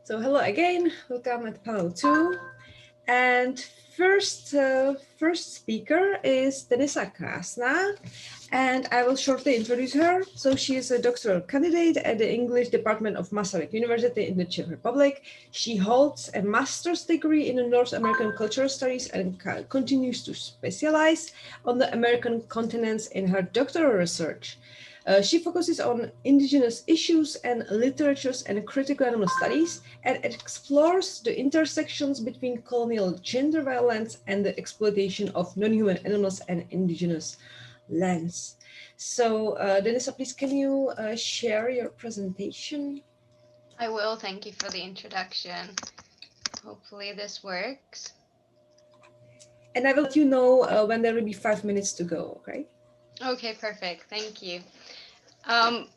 So hello again, welcome at panel 2. And first speaker is Denisa Krásná, and I will shortly introduce her. So she is a doctoral candidate at the English Department of Masaryk University in the Czech Republic. She holds a master's degree in North American cultural studies and continues to specialize on the American continents in her doctoral research. She focuses on indigenous issues and literatures and critical animal studies, and explores the intersections between colonial gender violence and the exploitation of non-human animals and indigenous lands. So, Denisa, please, can you share your presentation? I will. Thank you for the introduction. Hopefully this works. And I will let you know when there will be 5 minutes to go, okay? Okay, perfect. Thank you.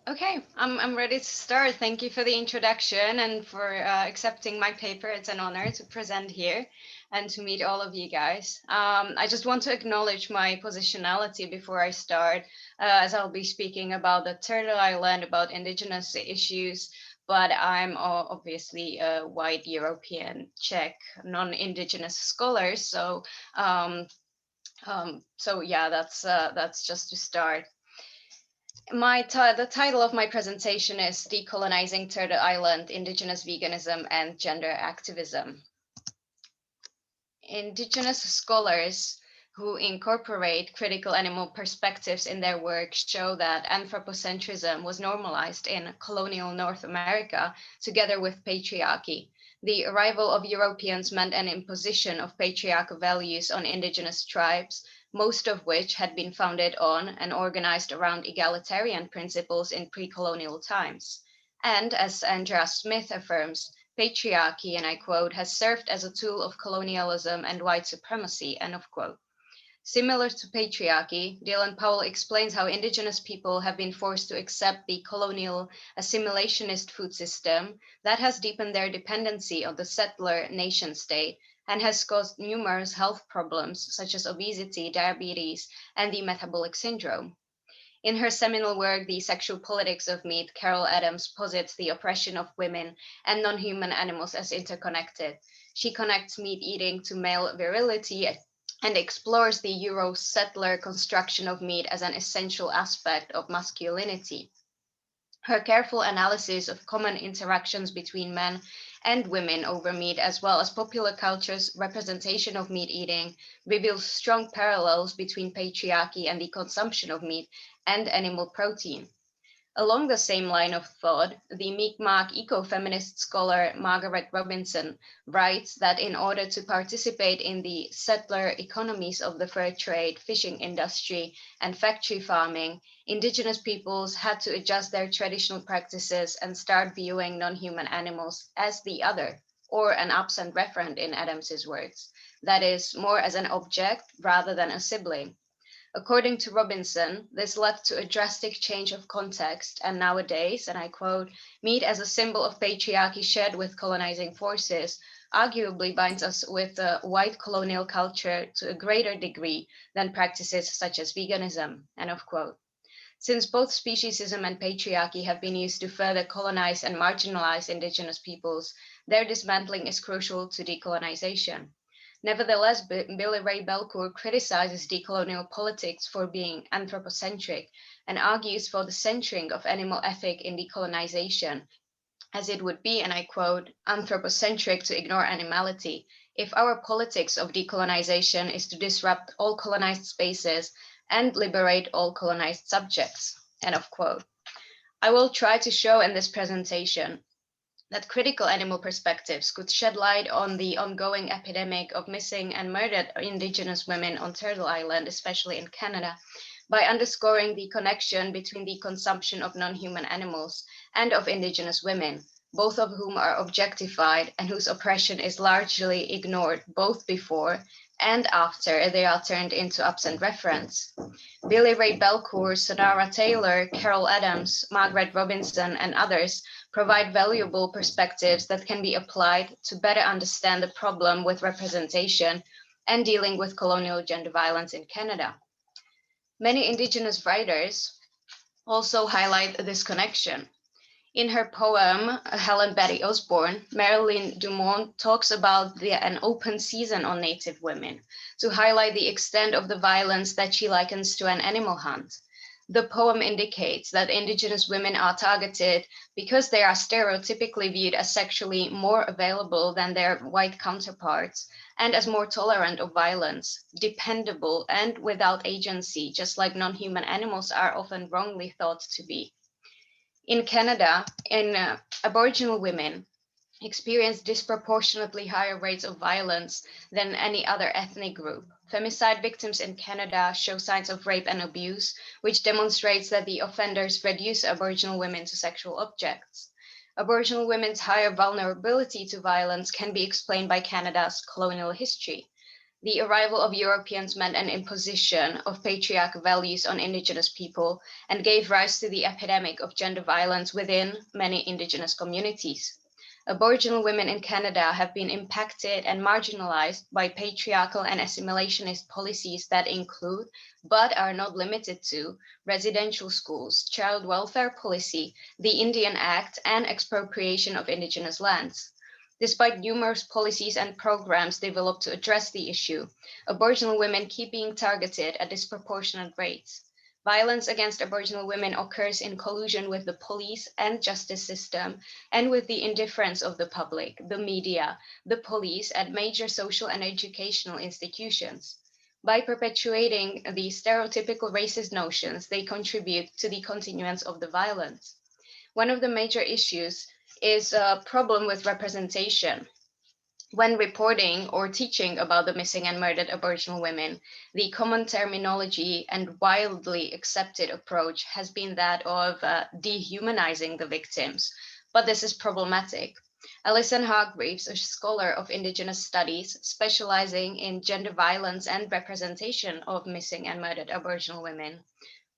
Okay, I'm ready to start. Thank you for the introduction and for accepting my paper. It's an honor to present here and to meet all of you guys. I just want to acknowledge my positionality before I start, as I'll be speaking about the Turtle Island, about indigenous issues, but I'm obviously a white European Czech non-indigenous scholar. So yeah, that's just to start. The title of my presentation is Decolonizing Turtle Island, Indigenous Veganism and Gender Activism. Indigenous scholars who incorporate critical animal perspectives in their work show that anthropocentrism was normalized in colonial North America together with patriarchy. The arrival of Europeans meant an imposition of patriarchal values on indigenous tribes, most of which had been founded on and organized around egalitarian principles in pre-colonial times. And as Andrea Smith affirms, patriarchy, and I quote, has served as a tool of colonialism and white supremacy, end of quote. Similar to patriarchy, Dylan Powell explains how indigenous people have been forced to accept the colonial assimilationist food system that has deepened their dependency on the settler nation state and has caused numerous health problems such as obesity, diabetes, and the metabolic syndrome. In her seminal work, The Sexual Politics of Meat, Carol Adams posits the oppression of women and non-human animals as interconnected. She connects meat eating to male virility and explores the Euro-settler construction of meat as an essential aspect of masculinity. Her careful analysis of common interactions between men and women over meat, as well as popular culture's representation of meat eating, reveals strong parallels between patriarchy and the consumption of meat and animal protein. Along the same line of thought, the Mi'kmaq ecofeminist scholar Margaret Robinson writes that in order to participate in the settler economies of the fur trade, fishing industry, and factory farming, indigenous peoples had to adjust their traditional practices and start viewing non-human animals as the other, or an absent referent in Adams's words, that is, more as an object rather than a sibling. According to Robinson, this led to a drastic change of context, and nowadays, and I quote, meat as a symbol of patriarchy shared with colonizing forces arguably binds us with white colonial culture to a greater degree than practices such as veganism, end of quote. Since both speciesism and patriarchy have been used to further colonize and marginalize indigenous peoples, their dismantling is crucial to decolonization. Nevertheless, Billy Ray Belcourt criticizes decolonial politics for being anthropocentric and argues for the centering of animal ethic in decolonization, as it would be, and I quote, anthropocentric to ignore animality, if our politics of decolonization is to disrupt all colonized spaces and liberate all colonized subjects, end of quote. I will try to show in this presentation that critical animal perspectives could shed light on the ongoing epidemic of missing and murdered Indigenous women on Turtle Island, especially in Canada, by underscoring the connection between the consumption of non-human animals and of Indigenous women, both of whom are objectified and whose oppression is largely ignored both before and after they are turned into absent reference. Billy Ray Belcourt, Sonara Taylor, Carol Adams, Margaret Robinson, and others provide valuable perspectives that can be applied to better understand the problem with representation and dealing with colonial gender violence in Canada. Many Indigenous writers also highlight this connection. In her poem, Helen Betty Osborne, Marilyn Dumont talks about an open season on Native women to highlight the extent of the violence that she likens to an animal hunt. The poem indicates that Indigenous women are targeted because they are stereotypically viewed as sexually more available than their white counterparts and as more tolerant of violence, dependable, and without agency, just like non-human animals are often wrongly thought to be. In Canada, Aboriginal women experience disproportionately higher rates of violence than any other ethnic group. Femicide victims in Canada show signs of rape and abuse, which demonstrates that the offenders reduce Aboriginal women to sexual objects. Aboriginal women's higher vulnerability to violence can be explained by Canada's colonial history. The arrival of Europeans meant an imposition of patriarchal values on Indigenous people and gave rise to the epidemic of gender violence within many Indigenous communities. Aboriginal women in Canada have been impacted and marginalized by patriarchal and assimilationist policies that include, but are not limited to, residential schools, child welfare policy, the Indian Act, and expropriation of Indigenous lands. Despite numerous policies and programs developed to address the issue, Aboriginal women keep being targeted at disproportionate rates. Violence against Aboriginal women occurs in collusion with the police and justice system and with the indifference of the public, the media, the police, and major social and educational institutions. By perpetuating the stereotypical racist notions, they contribute to the continuance of the violence. One of the major issues is a problem with representation. When reporting or teaching about the missing and murdered Aboriginal women, the common terminology and widely accepted approach has been that of dehumanizing the victims, but this is problematic. Alison Hargreaves, a scholar of Indigenous studies specializing in gender violence and representation of missing and murdered Aboriginal women,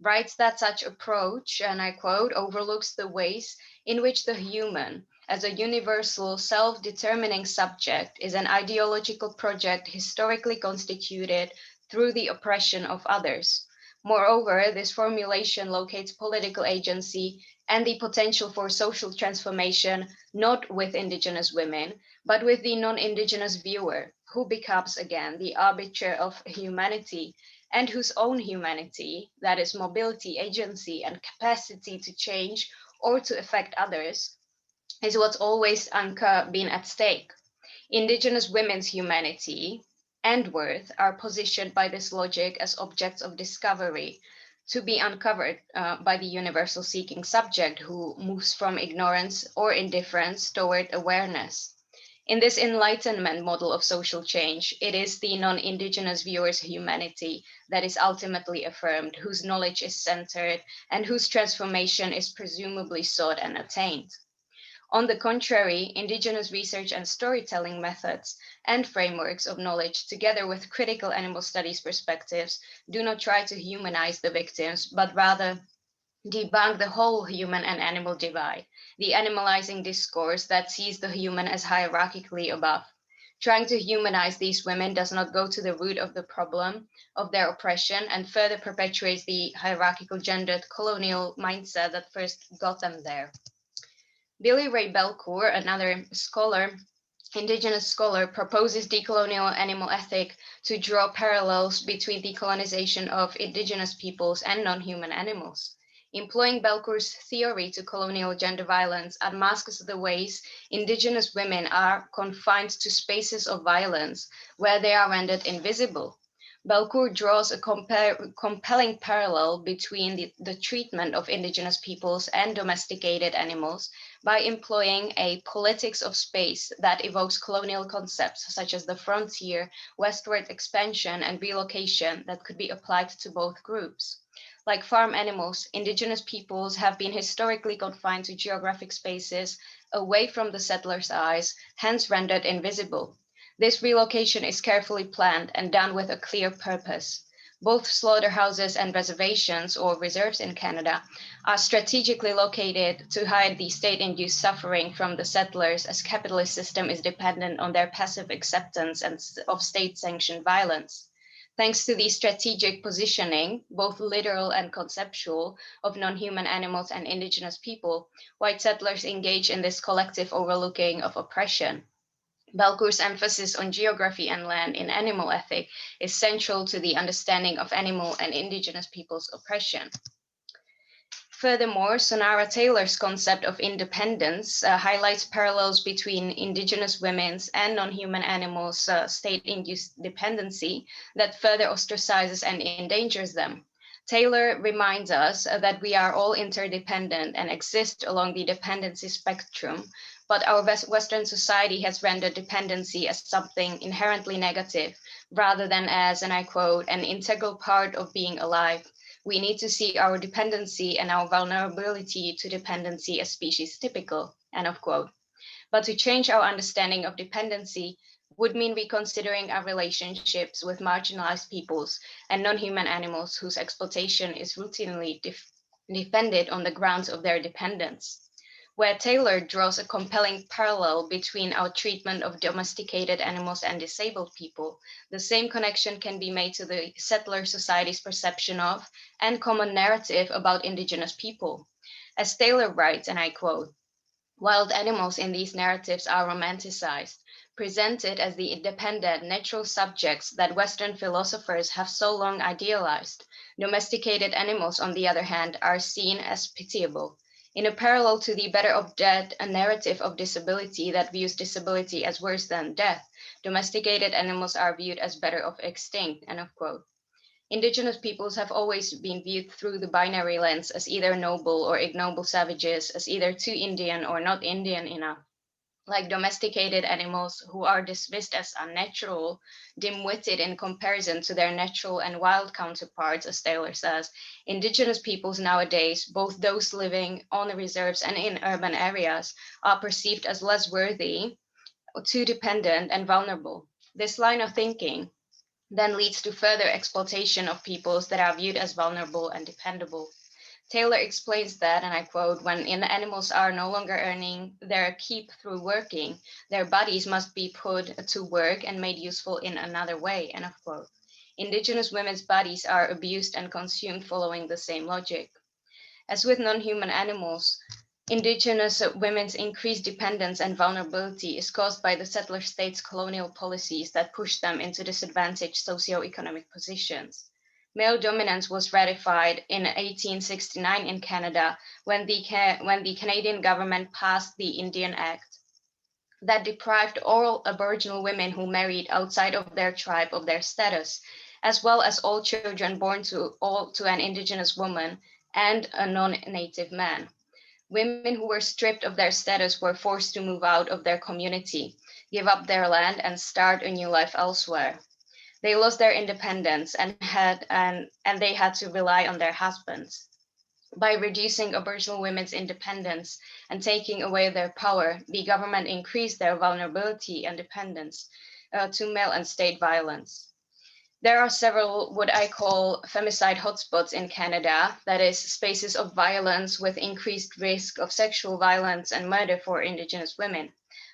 writes that such approach, and I quote, overlooks the ways in which the human, as a universal self-determining subject, is an ideological project historically constituted through the oppression of others. Moreover, this formulation locates political agency and the potential for social transformation not with Indigenous women, but with the non-Indigenous viewer, who becomes again the arbiter of humanity and whose own humanity, that is mobility, agency, and capacity to change or to affect others, is what's always been at stake. Indigenous women's humanity and worth are positioned by this logic as objects of discovery to be uncovered by the universal seeking subject who moves from ignorance or indifference toward awareness. In this enlightenment model of social change, it is the non-Indigenous viewer's humanity that is ultimately affirmed, whose knowledge is centered, and whose transformation is presumably sought and attained. On the contrary, Indigenous research and storytelling methods and frameworks of knowledge, together with critical animal studies perspectives, do not try to humanize the victims, but rather debunk the whole human and animal divide, the animalizing discourse that sees the human as hierarchically above. Trying to humanize these women does not go to the root of the problem of their oppression and further perpetuates the hierarchical gendered colonial mindset that first got them there. Billy Ray Belcourt, another scholar, Indigenous scholar, proposes decolonial animal ethic to draw parallels between the colonization of Indigenous peoples and non-human animals. Employing Belcourt's theory to colonial gender violence unmasks the ways Indigenous women are confined to spaces of violence where they are rendered invisible. Belcourt draws a compelling parallel between the treatment of Indigenous peoples and domesticated animals by employing a politics of space that evokes colonial concepts such as the frontier, westward expansion, and relocation that could be applied to both groups. Like farm animals, Indigenous peoples have been historically confined to geographic spaces away from the settlers' eyes, hence rendered invisible. This relocation is carefully planned and done with a clear purpose. Both slaughterhouses and reservations, or reserves in Canada, are strategically located to hide the state-induced suffering from the settlers, as capitalist system is dependent on their passive acceptance of state-sanctioned violence. Thanks to the strategic positioning, both literal and conceptual, of non-human animals and indigenous people, white settlers engage in this collective overlooking of oppression. Belcourt's emphasis on geography and land in animal ethic is central to the understanding of animal and indigenous peoples' oppression. Furthermore, Sonara Taylor's concept of independence highlights parallels between indigenous women's and non-human animals' state-induced dependency that further ostracizes and endangers them. Taylor reminds us that we are all interdependent and exist along the dependency spectrum, but our Western society has rendered dependency as something inherently negative, rather than as, and I quote, an integral part of being alive. We need to see our dependency and our vulnerability to dependency as species typical, end of quote. But to change our understanding of dependency would mean reconsidering our relationships with marginalized peoples and non-human animals whose exploitation is routinely defended on the grounds of their dependence. Where Taylor draws a compelling parallel between our treatment of domesticated animals and disabled people, the same connection can be made to the settler society's perception of and common narrative about indigenous people. As Taylor writes, and I quote, "Wild animals in these narratives are romanticized, presented as the independent, natural subjects that Western philosophers have so long idealized. Domesticated animals, on the other hand, are seen as pitiable. In a parallel to the better of dead, a narrative of disability that views disability as worse than death, domesticated animals are viewed as better of extinct," end of quote. Indigenous peoples have always been viewed through the binary lens as either noble or ignoble savages, as either too Indian or not Indian enough. Like domesticated animals who are dismissed as unnatural, dim-witted in comparison to their natural and wild counterparts, as Taylor says, indigenous peoples nowadays, both those living on the reserves and in urban areas, are perceived as less worthy, too dependent, and vulnerable. This line of thinking then leads to further exploitation of peoples that are viewed as vulnerable and dependable. Taylor explains that, and I quote, "When animals are no longer earning their keep through working, their bodies must be put to work and made useful in another way," end of quote. Indigenous women's bodies are abused and consumed following the same logic. As with non-human animals, Indigenous women's increased dependence and vulnerability is caused by the settler states' colonial policies that push them into disadvantaged socioeconomic positions. Male dominance was ratified in 1869 in Canada when the Canadian government passed the Indian Act that deprived all Aboriginal women who married outside of their tribe of their status, as well as all children born to an Indigenous woman and a non-native man. Women who were stripped of their status were forced to move out of their community, give up their land, and start a new life elsewhere. They lost their independence and they had to rely on their husbands. By reducing Aboriginal women's independence and taking away their power, the government increased their vulnerability and dependence to male and state violence. There are several what I call femicide hotspots in Canada, that is, spaces of violence with increased risk of sexual violence and murder for Indigenous women.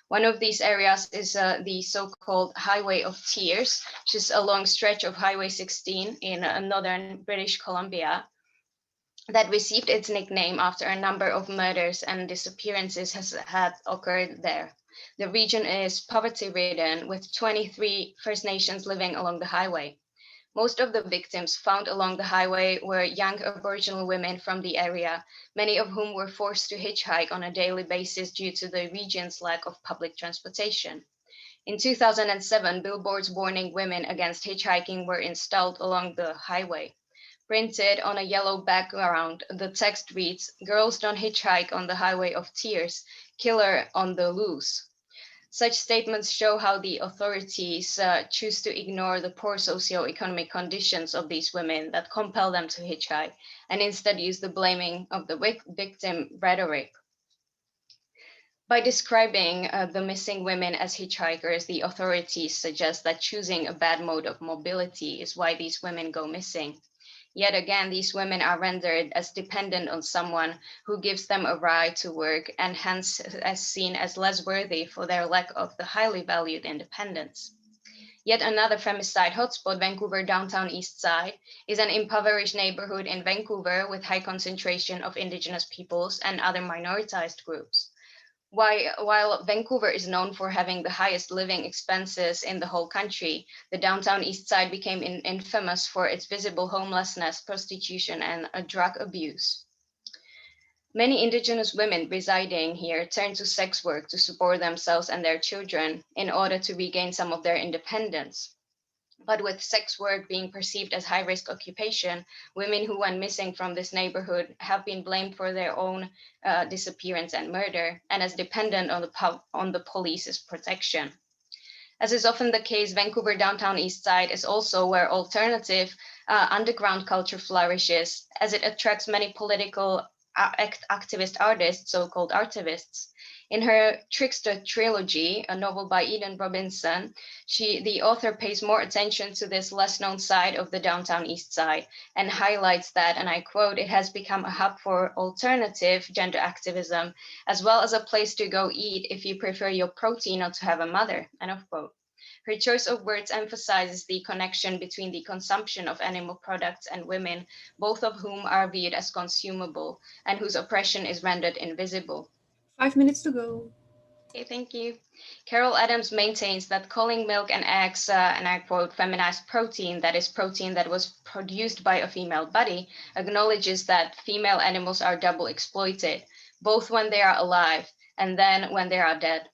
One of these areas is the so-called Highway of Tears, which is a long stretch of Highway 16 in northern British Columbia that received its nickname after a number of murders and disappearances had occurred there. The region is poverty-ridden, with 23 First Nations living along the highway. Most of the victims found along the highway were young Aboriginal women from the area, many of whom were forced to hitchhike on a daily basis due to the region's lack of public transportation. In 2007, billboards warning women against hitchhiking were installed along the highway. Printed on a yellow background, the text reads, "Girls don't hitchhike on the Highway of Tears, killer on the loose." Such statements show how the authorities choose to ignore the poor socioeconomic conditions of these women that compel them to hitchhike, and instead use the blaming of the victim rhetoric. By describing the missing women as hitchhikers, the authorities suggest that choosing a bad mode of mobility is why these women go missing. Yet again, these women are rendered as dependent on someone who gives them a ride to work, and hence as seen as less worthy for their lack of the highly valued independence. Yet another femicide hotspot, Vancouver Downtown East Side, is an impoverished neighborhood in Vancouver with high concentration of Indigenous peoples and other minoritized groups. While Vancouver is known for having the highest living expenses in the whole country, the Downtown East Side became infamous for its visible homelessness, prostitution, and drug abuse. Many Indigenous women residing here turn to sex work to support themselves and their children in order to regain some of their independence. But with sex work being perceived as high-risk occupation, women who went missing from this neighborhood have been blamed for their own disappearance and murder, and as dependent on the police's protection. As is often the case, Vancouver Downtown East Side is also where alternative underground culture flourishes, as it attracts many political activist artists, so-called artivists. In her Trickster trilogy, a novel by Eden Robinson, the author pays more attention to this less-known side of the Downtown East Side and highlights that, and I quote, "it has become a hub for alternative gender activism, as well as a place to go eat if you prefer your protein not to have a mother," end of quote. Her choice of words emphasizes the connection between the consumption of animal products and women, both of whom are viewed as consumable and whose oppression is rendered invisible. 5 minutes to go. Okay, thank you. Carol Adams maintains that calling milk and eggs, and I quote, feminized protein, that is protein that was produced by a female body, acknowledges that female animals are double exploited, both when they are alive and then when they are dead,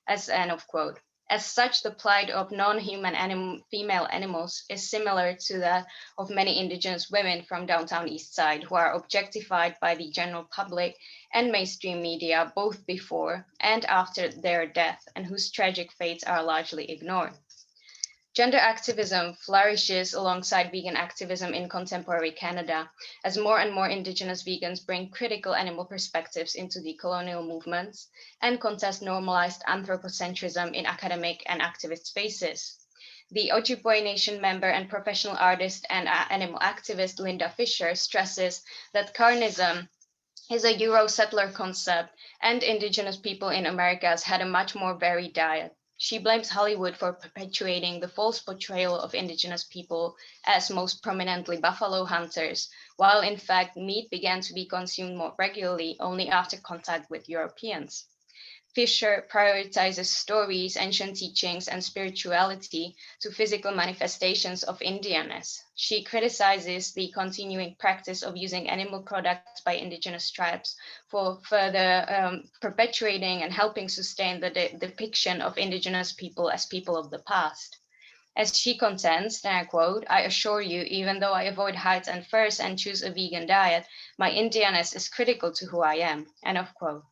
as end of quote. As such, the plight of non-human female animals is similar to that of many Indigenous women from Downtown East Side who are objectified by the general public and mainstream media both before and after their death, and whose tragic fates are largely ignored. Gender activism flourishes alongside vegan activism in contemporary Canada, as more and more Indigenous vegans bring critical animal perspectives into the colonial movements and contest normalized anthropocentrism in academic and activist spaces. The Ojibwe Nation member and professional artist and animal activist Linda Fisher stresses that carnism is a Euro settler concept, and Indigenous people in Americas had a much more varied diet. She blames Hollywood for perpetuating the false portrayal of Indigenous people as most prominently buffalo hunters, while in fact meat began to be consumed more regularly only after contact with Europeans. Fisher prioritizes stories, ancient teachings, and spirituality to physical manifestations of Indianness. She criticizes the continuing practice of using animal products by Indigenous tribes for further perpetuating and helping sustain the depiction of Indigenous people as people of the past. As she contends, and I quote, "I assure you, even though I avoid hides and furs and choose a vegan diet, my Indianness is critical to who I am," end of quote.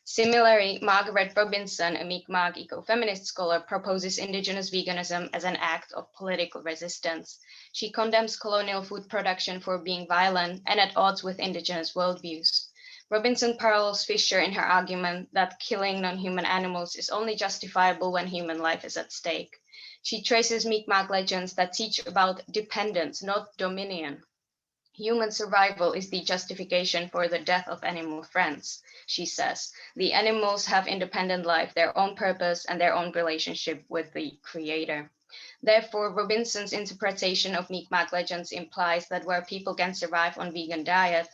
Similarly, Margaret Robinson, a Mi'kmaq ecofeminist scholar, proposes Indigenous veganism as an act of political resistance. She condemns colonial food production for being violent and at odds with Indigenous worldviews. Robinson parallels Fisher in her argument that killing non-human animals is only justifiable when human life is at stake. She traces Mi'kmaq legends that teach about dependence, not dominion. Human survival is the justification for the death of animal friends, she says. The animals have independent life, their own purpose, and their own relationship with the creator. Therefore, Robinson's interpretation of Mi'kmaq legends implies that where people can survive on vegan diet,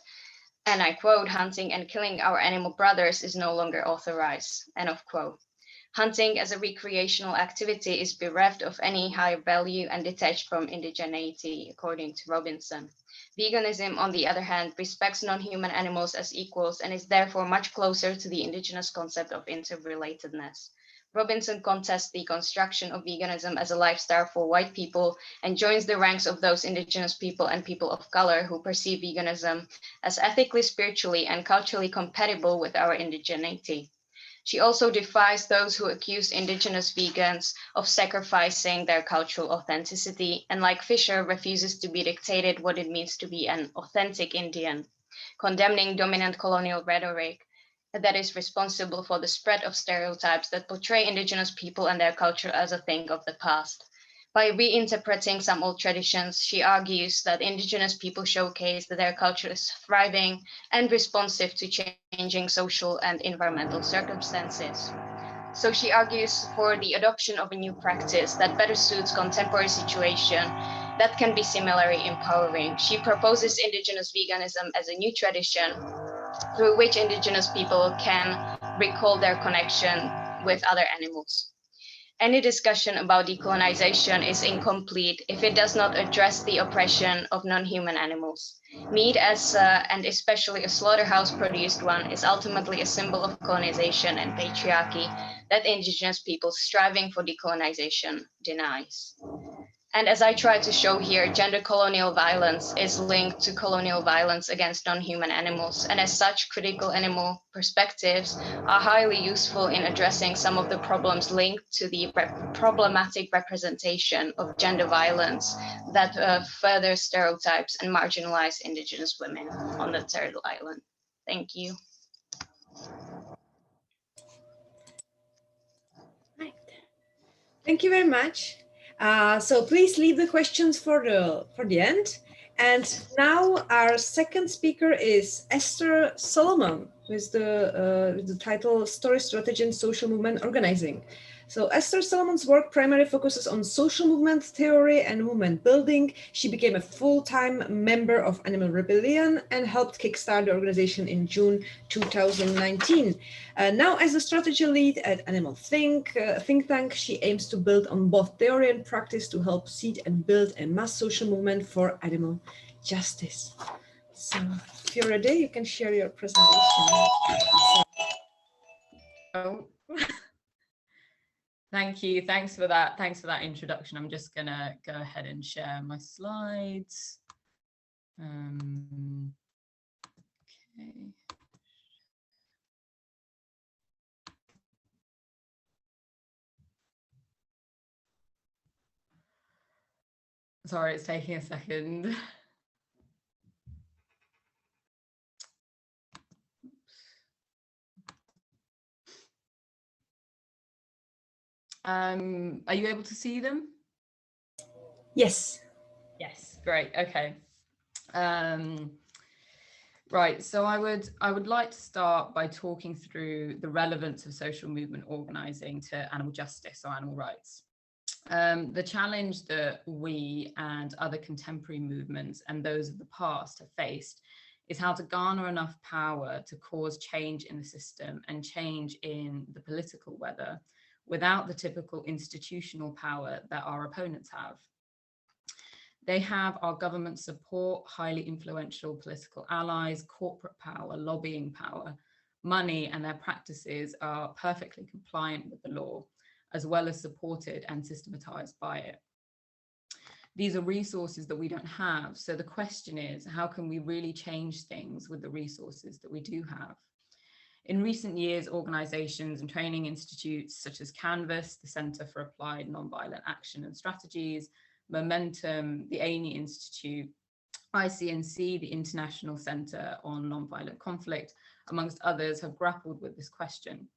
and I quote, "hunting and killing our animal brothers is no longer authorized," end of quote. Hunting as a recreational activity is bereft of any high value and detached from indigeneity, according to Robinson. Veganism, on the other hand, respects non-human animals as equals and is therefore much closer to the Indigenous concept of interrelatedness. Robinson contests the construction of veganism as a lifestyle for white people and joins the ranks of those Indigenous people and people of color who perceive veganism as ethically, spiritually, and culturally compatible with our indigeneity. She also defies those who accuse Indigenous vegans of sacrificing their cultural authenticity, and like Fisher, refuses to be dictated what it means to be an authentic Indian, condemning dominant colonial rhetoric that is responsible for the spread of stereotypes that portray Indigenous people and their culture as a thing of the past. By reinterpreting some old traditions, she argues that Indigenous people showcase that their culture is thriving and responsive to changing social and environmental circumstances. So she argues for the adoption of a new practice that better suits contemporary situation that can be similarly empowering. She proposes Indigenous veganism as a new tradition through which Indigenous people can recall their connection with other animals. Any discussion about decolonization is incomplete if it does not address the oppression of non-human animals. Meat, and especially a slaughterhouse-produced one, is ultimately a symbol of colonization and patriarchy that Indigenous people striving for decolonization denies. And as I try to show here, gender colonial violence is linked to colonial violence against non-human animals, and as such, critical animal perspectives are highly useful in addressing some of the problems linked to the problematic representation of gender violence that further stereotypes and marginalize Indigenous women on the third island. Thank you. Right. Thank you very much. So please leave the questions for the end. And now our second speaker is Esther Salomon, with the title Story, Strategy, and Social Movement Organizing. So Esther Salomon's work primarily focuses on social movement theory and movement building. She became a full-time member of Animal Rebellion and helped kickstart the organization in June 2019. Now as a strategy lead at Animal think tank, she aims to build on both theory and practice to help seed and build a mass social movement for animal justice. So if you're ready, you can share your presentation. Oh. Thank you. Thanks for that. Thanks for that introduction. I'm just gonna go ahead and share my slides. Okay. Sorry, it's taking a second. Are you able to see them? Yes. Yes, great. Okay. Right, so I would like to start by talking through the relevance of social movement organizing to animal justice or animal rights. The challenge that we and other contemporary movements and those of the past have faced is how to garner enough power to cause change in the system and change in the political weather without the typical institutional power that our opponents have. They have our government support, highly influential political allies, corporate power, lobbying power, money, and their practices are perfectly compliant with the law, as well as supported and systematized by it. These are resources that we don't have. So the question is, how can we really change things with the resources that we do have? In recent years, organizations and training institutes such as Canvas, the Center for Applied Nonviolent Action and Strategies, Momentum, the ANI Institute, ICNC, the International Center on Nonviolent Conflict, amongst others, have grappled with this question.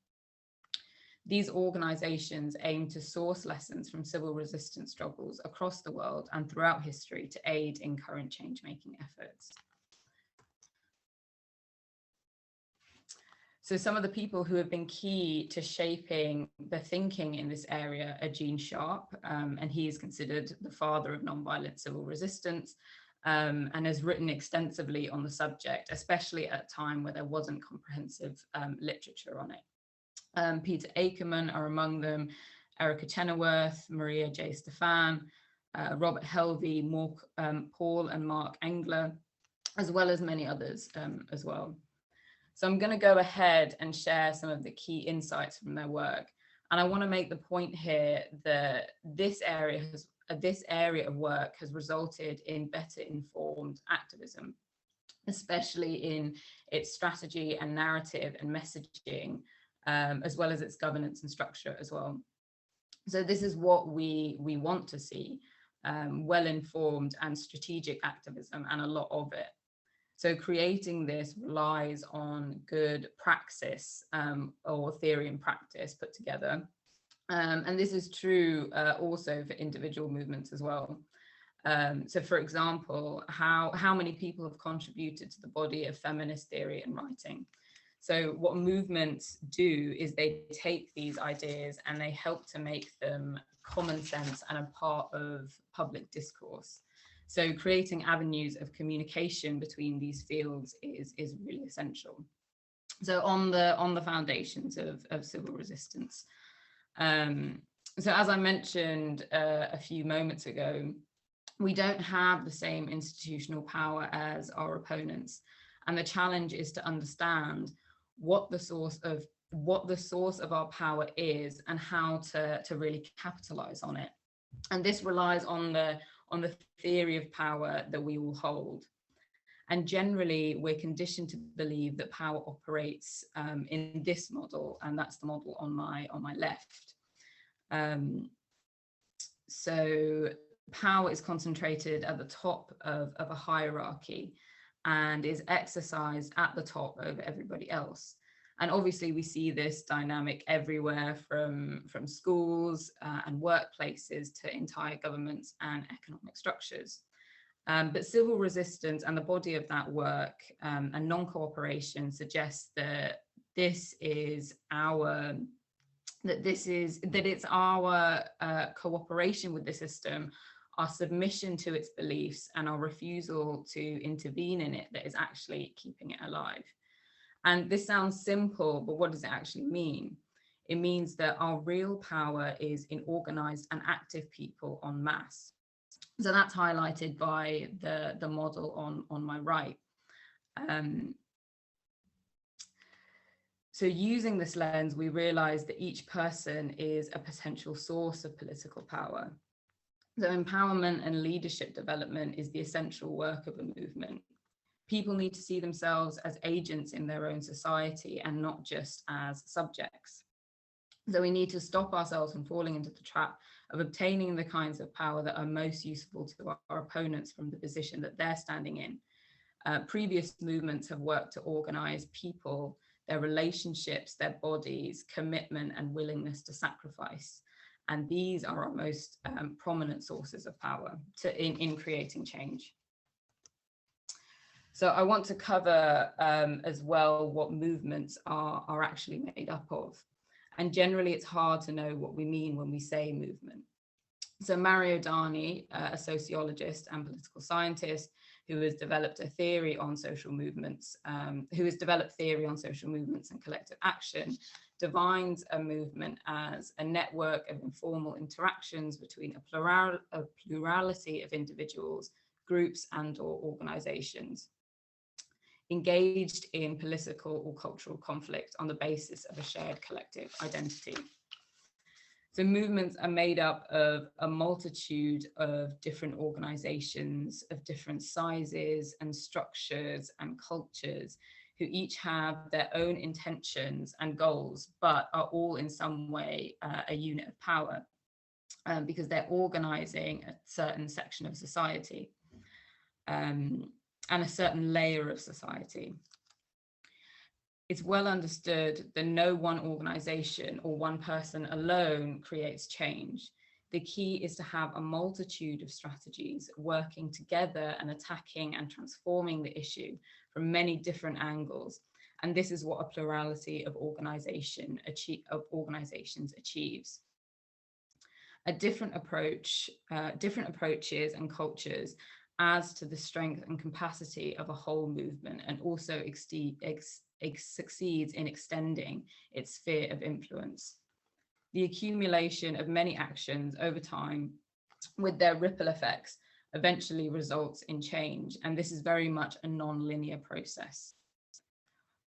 These organizations aim to source lessons from civil resistance struggles across the world and throughout history to aid in current change-making efforts. So some of the people who have been key to shaping the thinking in this area are Gene Sharp, and he is considered the father of nonviolent civil resistance, and has written extensively on the subject, especially at a time where there wasn't comprehensive literature on it. Peter Ackerman are among them, Erica Chenoweth, Maria J. Stefan, Robert Helvey, Paul and Mark Engler, as well as many others as well. So I'm going to go ahead and share some of the key insights from their work. And I want to make the point here that this area of work has resulted in better informed activism, especially in its strategy and narrative and messaging, as well as its governance and structure as well. So this is what we want to see, well-informed and strategic activism, and a lot of it. So creating this relies on good praxis or theory and practice put together. And this is true also for individual movements as well. So for example, how many people have contributed to the body of feminist theory and writing? So what movements do is they take these ideas and they help to make them common sense and a part of public discourse. So creating avenues of communication between these fields is really essential. So on the foundations of civil resistance. So as I mentioned a few moments ago, we don't have the same institutional power as our opponents. And the challenge is to understand what the source of our power is and how to really capitalize on it. And this relies on the theory of power that we all hold. And generally, we're conditioned to believe that power operates in this model, and that's the model on my left. So power is concentrated at the top of a hierarchy and is exercised at the top over everybody else. And obviously we see this dynamic everywhere from schools and workplaces to entire governments and economic structures. But civil resistance and the body of that work and non-cooperation suggests that it's our cooperation with the system, our submission to its beliefs, and our refusal to intervene in it that is actually keeping it alive. And this sounds simple, but what does it actually mean? It means that our real power is in organized and active people en masse. So that's highlighted by the model on my right. So using this lens, we realize that each person is a potential source of political power. So empowerment and leadership development is the essential work of a movement. People need to see themselves as agents in their own society and not just as subjects. So we need to stop ourselves from falling into the trap of obtaining the kinds of power that are most useful to our opponents from the position that they're standing in. Previous movements have worked to organize people, their relationships, their bodies, commitment, and willingness to sacrifice. And these are our most prominent sources of power in creating change. So I want to cover as well what movements are actually made up of. And generally it's hard to know what we mean when we say movement. So Mario Dani, a sociologist and political scientist who has developed a theory on social movements, and collective action, defines a movement as a network of informal interactions between a plurality of individuals, groups, and or organizations engaged in political or cultural conflict on the basis of a shared collective identity. So movements are made up of a multitude of different organizations of different sizes and structures and cultures who each have their own intentions and goals, but are all in some way a unit of power because they're organizing a certain section of society and a certain layer of society. It's well understood that no one organization or one person alone creates change. The key is to have a multitude of strategies working together and attacking and transforming the issue from many different angles. And this is what a plurality of organizations achieves. A different approaches and cultures adds to the strength and capacity of a whole movement and also succeeds in extending its sphere of influence. The accumulation of many actions over time with their ripple effects eventually results in change, and this is very much a non-linear process.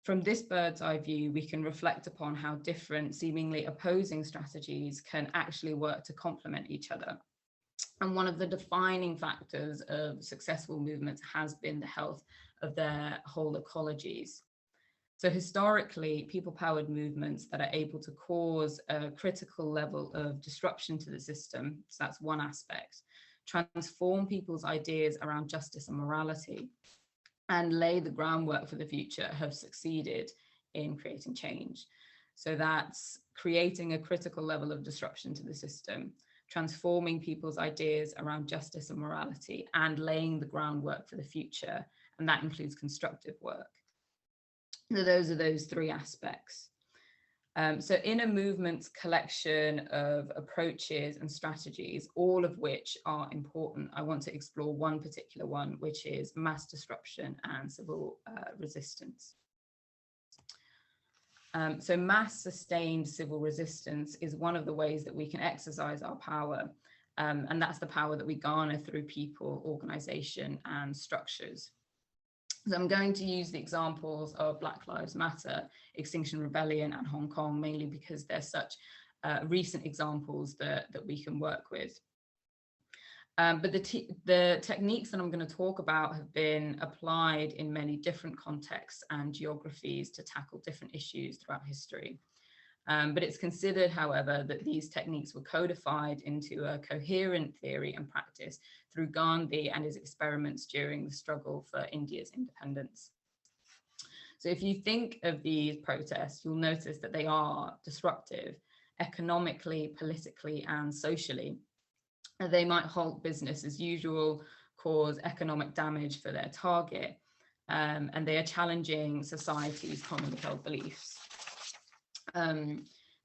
From this bird's eye view, we can reflect upon how different, seemingly opposing strategies can actually work to complement each other. And one of the defining factors of successful movements has been the health of their whole ecologies. So historically, people-powered movements that are able to cause a critical level of disruption to the system, so that's one aspect, transform people's ideas around justice and morality, and lay the groundwork for the future, have succeeded in creating change. So that's creating a critical level of disruption to the system, transforming people's ideas around justice and morality, and laying the groundwork for the future, and that includes constructive work. So those are those three aspects. So in a movement's collection of approaches and strategies, all of which are important, I want to explore one particular one, which is mass disruption and civil resistance. So mass sustained civil resistance is one of the ways that we can exercise our power. And that's the power that we garner through people, organization, and structures. So I'm going to use the examples of Black Lives Matter, Extinction Rebellion, and Hong Kong, mainly because they're such recent examples that we can work with. But the techniques that I'm going to talk about have been applied in many different contexts and geographies to tackle different issues throughout history. But it's considered, however, that these techniques were codified into a coherent theory and practice through Gandhi and his experiments during the struggle for India's independence. So if you think of these protests, you'll notice that they are disruptive economically, politically, and socially. They might halt business as usual, cause economic damage for their target, and they are challenging society's commonly held beliefs.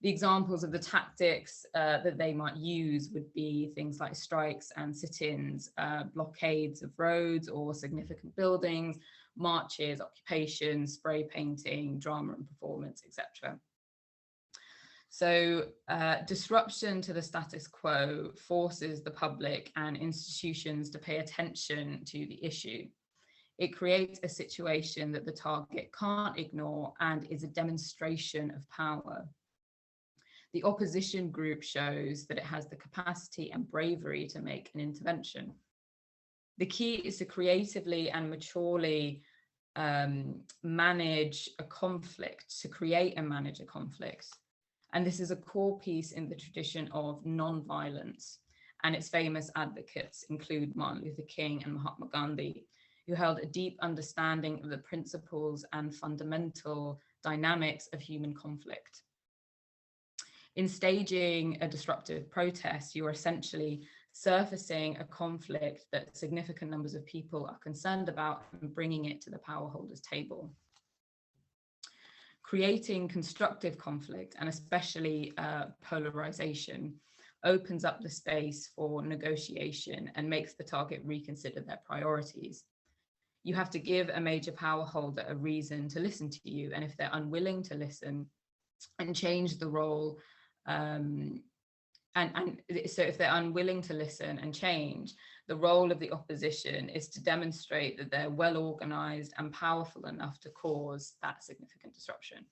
The examples of the tactics that they might use would be things like strikes and sit-ins, blockades of roads or significant buildings, marches, occupations, spray painting, drama and performance, etc. So disruption to the status quo forces the public and institutions to pay attention to the issue. It creates a situation that the target can't ignore and is a demonstration of power. The opposition group shows that it has the capacity and bravery to make an intervention. The key is to creatively and maturely manage a conflict, to create and manage a conflict. And this is a core piece in the tradition of non-violence. And its famous advocates include Martin Luther King and Mahatma Gandhi, who held a deep understanding of the principles and fundamental dynamics of human conflict. In staging a disruptive protest, you are essentially surfacing a conflict that significant numbers of people are concerned about and bringing it to the power holders' table. Creating constructive conflict, and especially polarization, opens up the space for negotiation and makes the target reconsider their priorities. You have to give a major power holder a reason to listen to you, and if they're unwilling to listen and change the role, so if they're unwilling to listen and change, the role of the opposition is to demonstrate that they're well organized and powerful enough to cause that significant disruption.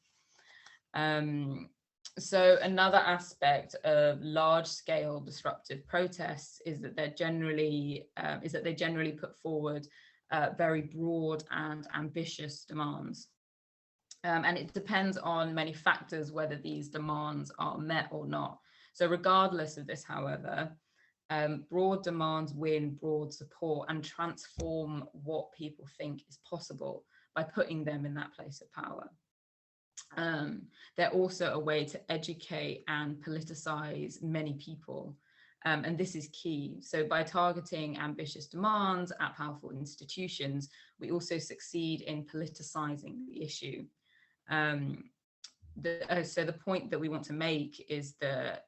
So another aspect of large-scale disruptive protests is that they generally put forward very broad and ambitious demands. And it depends on many factors whether these demands are met or not. So regardless of this, however, broad demands win broad support and transform what people think is possible by putting them in that place of power. They're also a way to educate and politicize many people. And this is key. So by targeting ambitious demands at powerful institutions, we also succeed in politicizing the issue. So the point that we want to make is that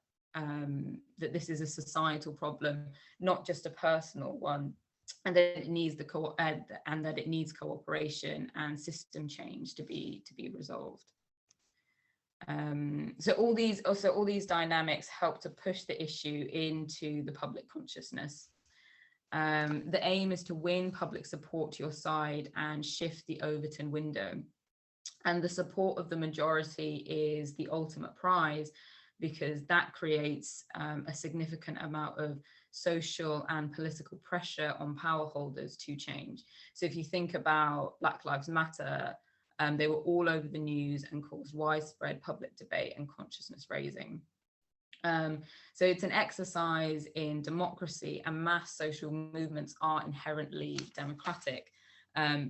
this is a societal problem, not just a personal one, and that it needs cooperation and system change to be resolved. So all these dynamics help to push the issue into the public consciousness. The aim is to win public support to your side and shift the Overton window. And the support of the majority is the ultimate prize, because that creates a significant amount of social and political pressure on power holders to change. So if you think about Black Lives Matter, they were all over the news and caused widespread public debate and consciousness raising. So it's an exercise in democracy, and mass social movements are inherently democratic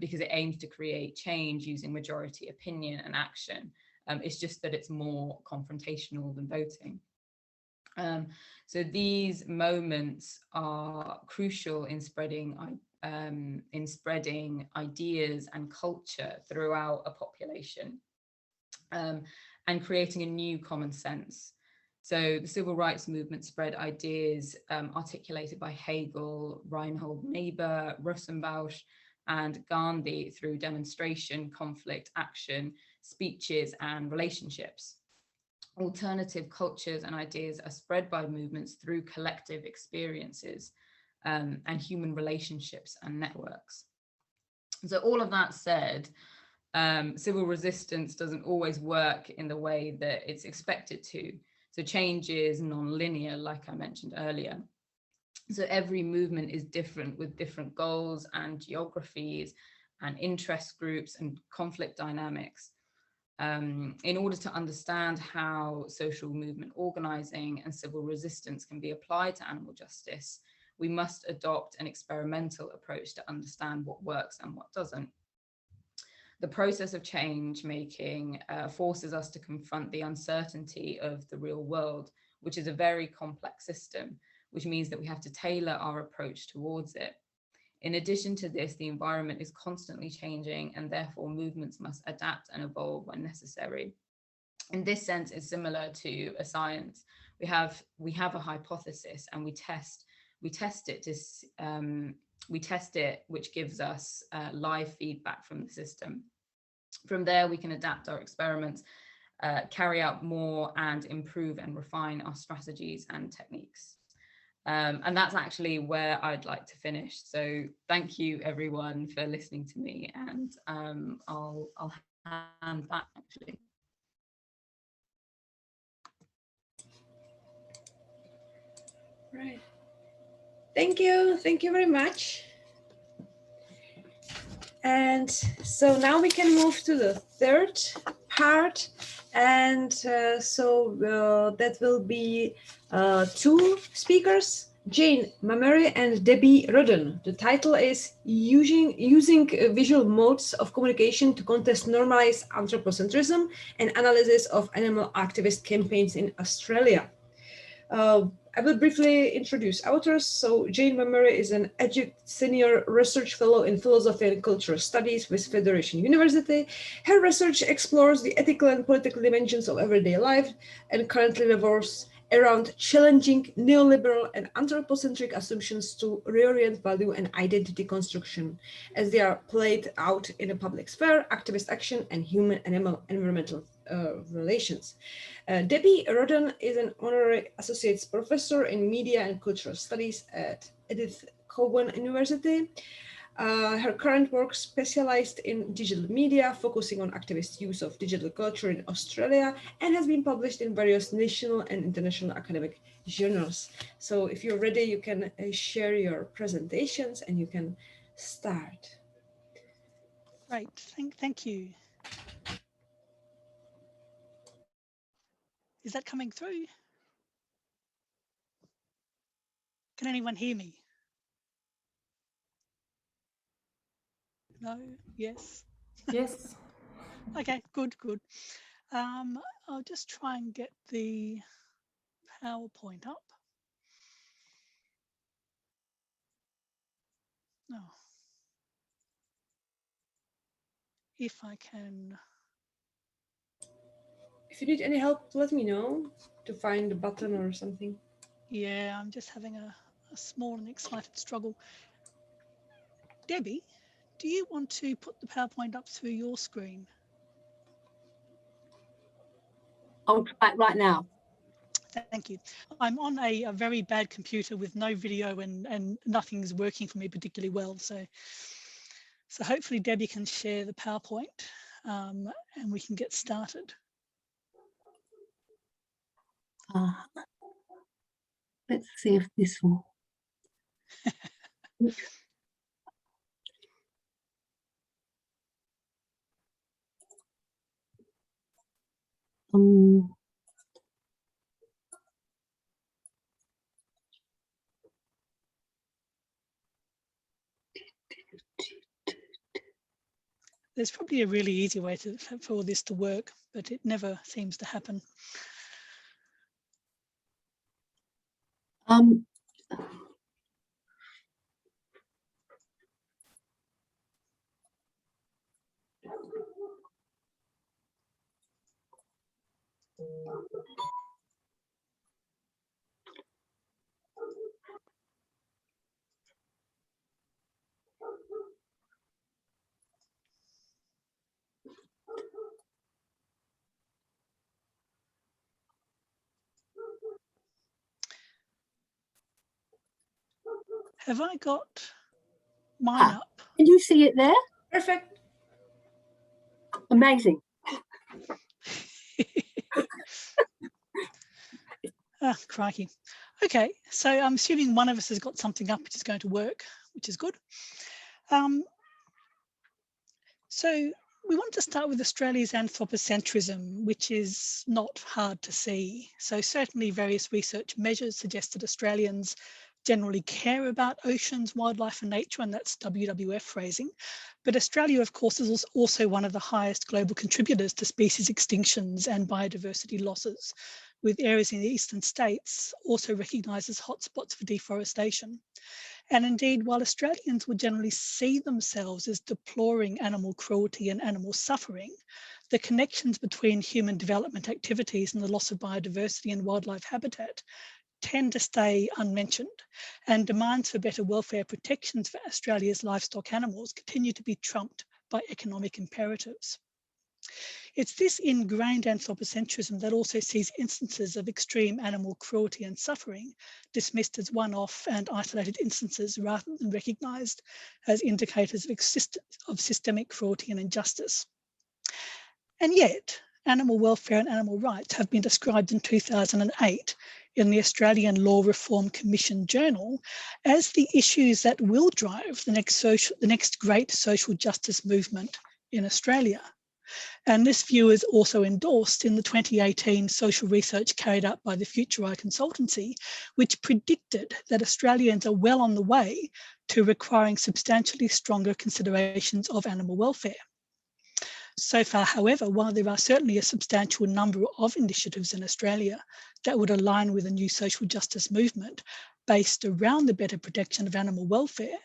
because it aims to create change using majority opinion and action. It's just that it's more confrontational than voting. So these moments are crucial in spreading in spreading ideas and culture throughout a population, and creating a new common sense. So the civil rights movement spread ideas articulated by Hegel, Reinhold Niebuhr, Russenbausch, and Gandhi through demonstration, conflict, action, speeches, and relationships. Alternative cultures and ideas are spread by movements through collective experiences and human relationships and networks. So all of that said, civil resistance doesn't always work in the way that it's expected to. So change is non-linear, like I mentioned earlier. So every movement is different with different goals and geographies and interest groups and conflict dynamics. In order to understand how social movement organizing and civil resistance can be applied to animal justice, we must adopt an experimental approach to understand what works and what doesn't. The process of change making forces us to confront the uncertainty of the real world, which is a very complex system, which means that we have to tailor our approach towards it. In addition to this, the environment is constantly changing, and therefore movements must adapt and evolve when necessary. In this sense, it's similar to a science. We have a hypothesis, and we test it, which gives us live feedback from the system. From there, we can adapt our experiments, carry out more, and improve and refine our strategies and techniques. And that's actually where I'd like to finish. So thank you everyone for listening to me, and I'll hand back actually. Right. Thank you very much. And so now we can move to the third part. And that will be two speakers, Jane Mummery and Debbie Rodan. The title is Using Visual Modes of Communication to Contest Normalized Anthropocentrism and Analysis of Animal Activist Campaigns in Australia. I will briefly introduce authors. So Jane Mummery is an adjunct senior research fellow in philosophy and cultural studies with Federation University. Her research explores the ethical and political dimensions of everyday life and currently revolves around challenging neoliberal and anthropocentric assumptions to reorient value and identity construction as they are played out in the public sphere, activist action, and human-animal environmental relations. Debbie Rodan is an honorary associate professor in media and cultural studies at Edith Cowan University. Her current work specialized in digital media, focusing on activist use of digital culture in Australia, and has been published in various national and international academic journals. So if you're ready, you can share your presentations and you can start. Great, thank you. Is that coming through? Can anyone hear me? No? Yes? Yes. Okay, good. I'll just try and get the PowerPoint up. No. If I can. If you need any help, let me know to find the button or something. Yeah, I'm just having a small and excited struggle. Debbie, do you want to put the PowerPoint up through your screen? I'll try it right now. Thank you. I'm on a very bad computer with no video and nothing's working for me particularly well. So hopefully Debbie can share the PowerPoint and we can get started. Let's see if this will. There's probably a really easy way for this to work, but it never seems to happen. Have I got mine up? Can you see it there? Perfect. Amazing. Crikey. Okay, so I'm assuming one of us has got something up which is going to work, which is good. So we want to start with Australia's anthropocentrism, which is not hard to see. So certainly various research measures suggest that Australians generally care about oceans, wildlife and nature, and that's WWF phrasing. But Australia, of course, is also one of the highest global contributors to species extinctions and biodiversity losses, with areas in the eastern states also recognised as hotspots for deforestation. And indeed, while Australians would generally see themselves as deploring animal cruelty and animal suffering, the connections between human development activities and the loss of biodiversity and wildlife habitat tend to stay unmentioned, and demands for better welfare protections for Australia's livestock animals continue to be trumped by economic imperatives. It's this ingrained anthropocentrism that also sees instances of extreme animal cruelty and suffering dismissed as one-off and isolated instances rather than recognised as indicators of systemic cruelty and injustice. And yet, animal welfare and animal rights have been described in 2008 in the Australian Law Reform Commission Journal as the issues that will drive the next great social justice movement in Australia. And this view is also endorsed in the 2018 social research carried out by the Future Eye consultancy, which predicted that Australians are well on the way to requiring substantially stronger considerations of animal welfare. So far, however, while there are certainly a substantial number of initiatives in Australia that would align with a new social justice movement based around the better protection of animal welfare,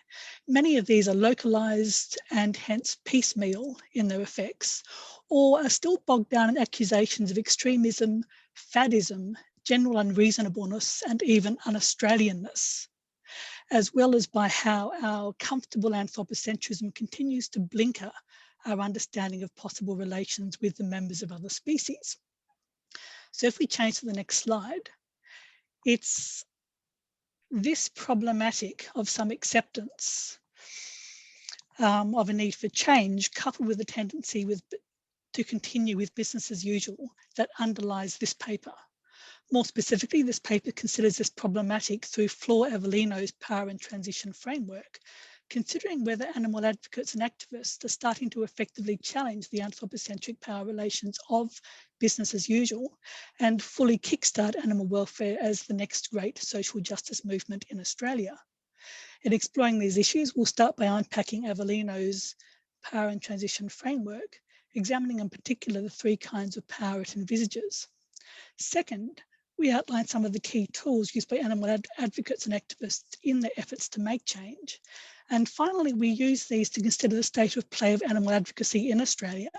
many of these are localised and hence piecemeal in their effects, or are still bogged down in accusations of extremism, faddism, general unreasonableness, and even un-Australianness, as well as by how our comfortable anthropocentrism continues to blinker our understanding of possible relations with the members of other species. So if we change to the next slide, it's this problematic of some acceptance of a need for change, coupled with a tendency to continue with business as usual, that underlies this paper. More specifically, this paper considers this problematic through Flor Avellino's power and transition framework, considering whether animal advocates and activists are starting to effectively challenge the anthropocentric power relations of business as usual and fully kickstart animal welfare as the next great social justice movement in Australia. In exploring these issues, we'll start by unpacking Avellino's power and transition framework, examining in particular the three kinds of power it envisages. Second, we outline some of the key tools used by animal advocates and activists in their efforts to make change. And finally, we use these to consider the state of play of animal advocacy in Australia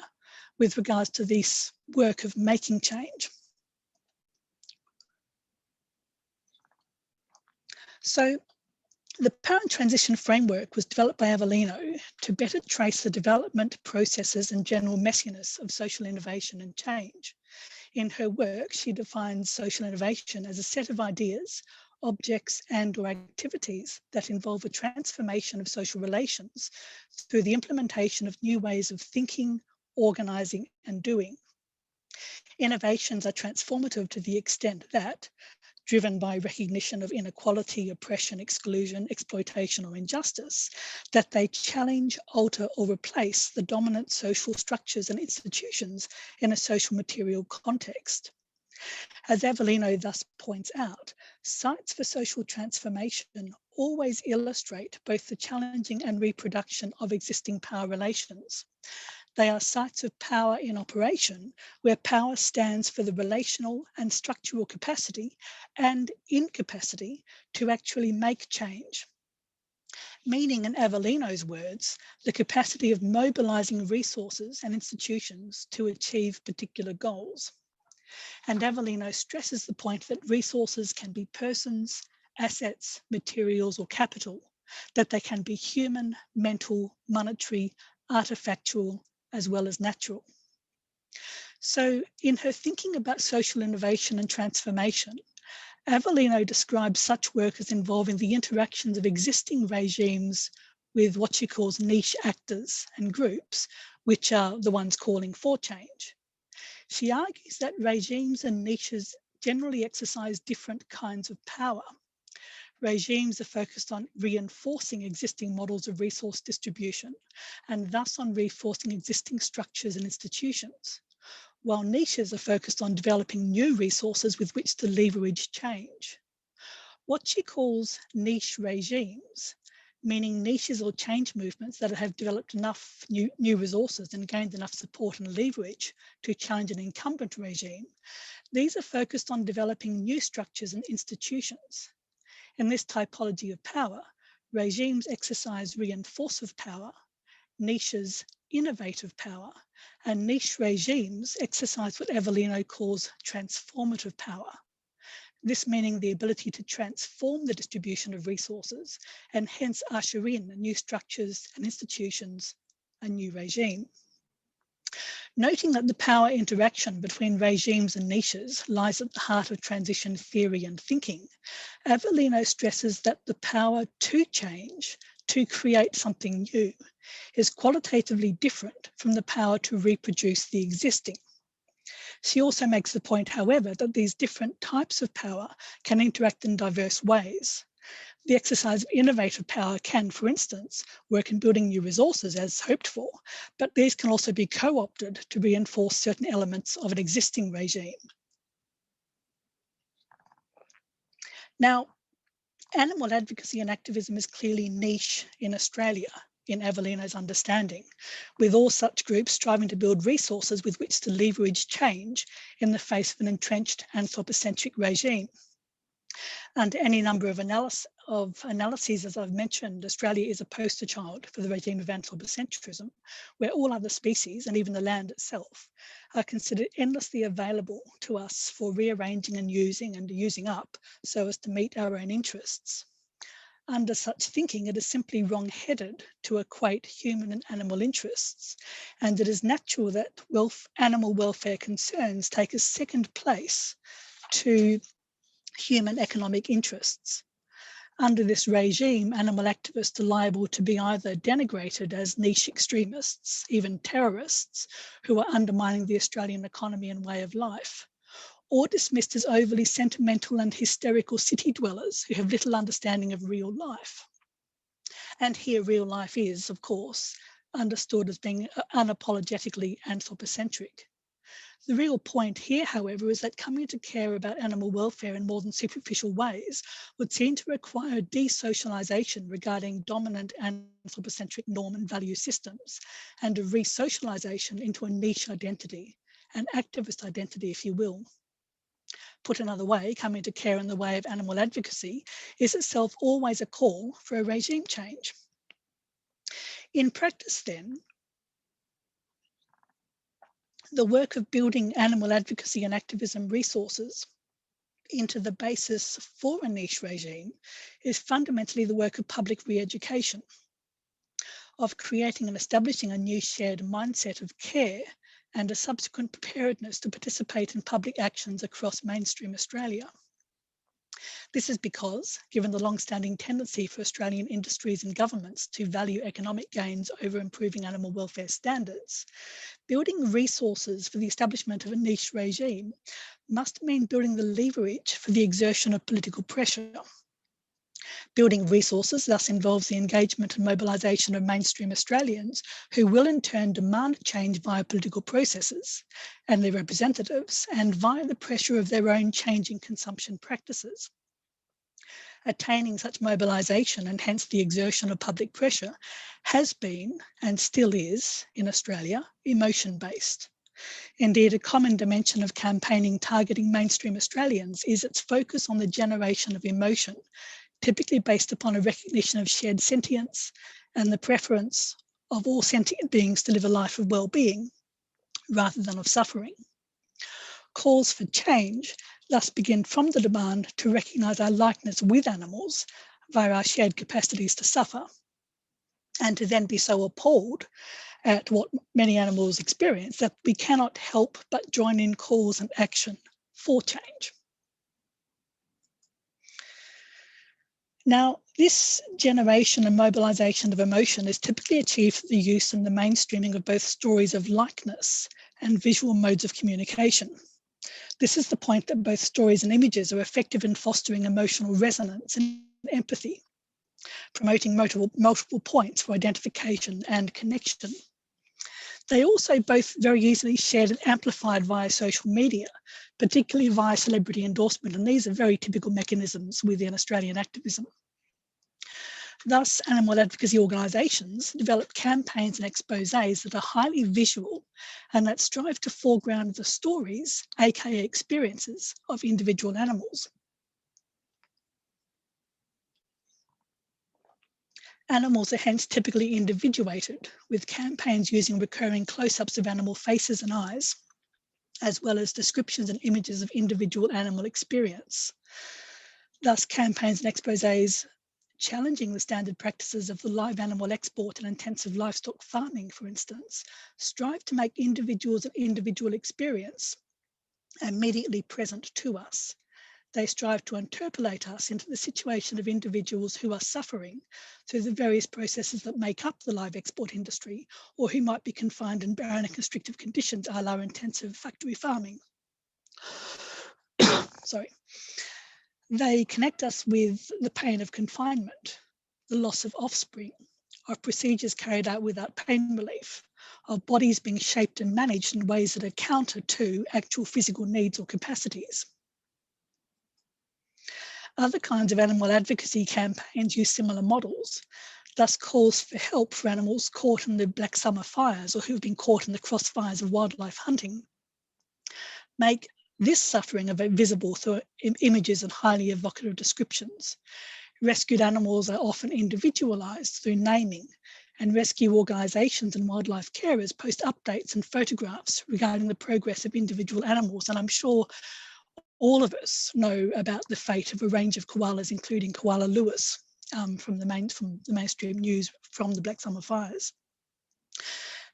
with regards to this work of making change. So the power and transition framework was developed by Avellino to better trace the development processes and general messiness of social innovation and change. In her work, she defines social innovation as a set of ideas, objects and/or activities that involve a transformation of social relations through the implementation of new ways of thinking, organising and doing. Innovations are transformative to the extent that, driven by recognition of inequality, oppression, exclusion, exploitation or injustice, that they challenge, alter or replace the dominant social structures and institutions in a social material context. As Avellino thus points out, sites for social transformation always illustrate both the challenging and reproduction of existing power relations. They are sites of power in operation, where power stands for the relational and structural capacity and incapacity to actually make change. Meaning, in Avellino's words, the capacity of mobilising resources and institutions to achieve particular goals. And Avellino stresses the point that resources can be persons, assets, materials, or capital, that they can be human, mental, monetary, artifactual, as well as natural. So in her thinking about social innovation and transformation, Avellino describes such work as involving the interactions of existing regimes with what she calls niche actors and groups, which are the ones calling for change. She argues that regimes and niches generally exercise different kinds of power. Regimes are focused on reinforcing existing models of resource distribution and thus on reinforcing existing structures and institutions, while niches are focused on developing new resources with which to leverage change. What she calls niche regimes, meaning niches or change movements that have developed enough new resources and gained enough support and leverage to challenge an incumbent regime, these are focused on developing new structures and institutions. In this typology of power, regimes exercise reinforcive power, niches innovative power, and niche regimes exercise what Avellino calls transformative power. This meaning the ability to transform the distribution of resources and hence usher in new structures and institutions, a new regime. Noting that the power interaction between regimes and niches lies at the heart of transition theory and thinking, Avellino stresses that the power to change, to create something new, is qualitatively different from the power to reproduce the existing. She also makes the point, however, that these different types of power can interact in diverse ways. The exercise of innovative power can, for instance, work in building new resources as hoped for, but these can also be co-opted to reinforce certain elements of an existing regime. Now, animal advocacy and activism is clearly niche in Australia, in Avellino's understanding, with all such groups striving to build resources with which to leverage change in the face of an entrenched anthropocentric regime. Under any number of analyses, as I've mentioned, Australia is a poster child for the regime of anthropocentrism, where all other species, and even the land itself, are considered endlessly available to us for rearranging and using up so as to meet our own interests. Under such thinking, it is simply wrong-headed to equate human and animal interests, and it is natural that animal welfare concerns take a second place to human economic interests. Under this regime, animal activists are liable to be either denigrated as niche extremists, even terrorists, who are undermining the Australian economy and way of life, or dismissed as overly sentimental and hysterical city dwellers who have little understanding of real life. And here real life is, of course, understood as being unapologetically anthropocentric. The real point here, however, is that coming to care about animal welfare in more than superficial ways would seem to require desocialisation regarding dominant anthropocentric norm and value systems, and a resocialisation into a niche identity, an activist identity, if you will. Put another way, coming to care in the way of animal advocacy is itself always a call for a regime change. In practice, then, the work of building animal advocacy and activism resources into the basis for a niche regime is fundamentally the work of public re-education, of creating and establishing a new shared mindset of care and a subsequent preparedness to participate in public actions across mainstream Australia. This is because, given the long-standing tendency for Australian industries and governments to value economic gains over improving animal welfare standards, building resources for the establishment of a niche regime must mean building the leverage for the exertion of political pressure. Building resources thus involves the engagement and mobilisation of mainstream Australians who will in turn demand change via political processes and their representatives and via the pressure of their own changing consumption practices. Attaining such mobilisation and hence the exertion of public pressure has been and still is in Australia emotion-based. Indeed, a common dimension of campaigning targeting mainstream Australians is its focus on the generation of emotion, typically based upon a recognition of shared sentience and the preference of all sentient beings to live a life of well-being rather than of suffering. Calls for change thus begin from the demand to recognise our likeness with animals via our shared capacities to suffer, and to then be so appalled at what many animals experience that we cannot help but join in calls and action for change. Now, this generation and mobilisation of emotion is typically achieved through the use and the mainstreaming of both stories of likeness and visual modes of communication. This is the point that both stories and images are effective in fostering emotional resonance and empathy, promoting multiple points for identification and connection. They also both very easily shared and amplified via social media, particularly via celebrity endorsement, and these are very typical mechanisms within Australian activism. Thus, animal advocacy organisations develop campaigns and exposés that are highly visual and that strive to foreground the stories, aka experiences, of individual animals. Animals are hence typically individuated, with campaigns using recurring close-ups of animal faces and eyes, as well as descriptions and images of individual animal experience. Thus, campaigns and exposés challenging the standard practices of the live animal export and intensive livestock farming, for instance, strive to make individuals and individual experience immediately present to us. They strive to interpolate us into the situation of individuals who are suffering through the various processes that make up the live export industry, or who might be confined in barren and constrictive conditions, a la intensive factory farming. Sorry. They connect us with the pain of confinement, the loss of offspring, of procedures carried out without pain relief, of bodies being shaped and managed in ways that are counter to actual physical needs or capacities. Other kinds of animal advocacy campaigns use similar models, thus calls for help for animals caught in the Black Summer fires or who've been caught in the crossfires of wildlife hunting, make this suffering visible through images and highly evocative descriptions. Rescued animals are often individualised through naming, and rescue organisations and wildlife carers post updates and photographs regarding the progress of individual animals. And I'm sure all of us know about the fate of a range of koalas, including koala Lewis, from the mainstream news from the Black Summer fires.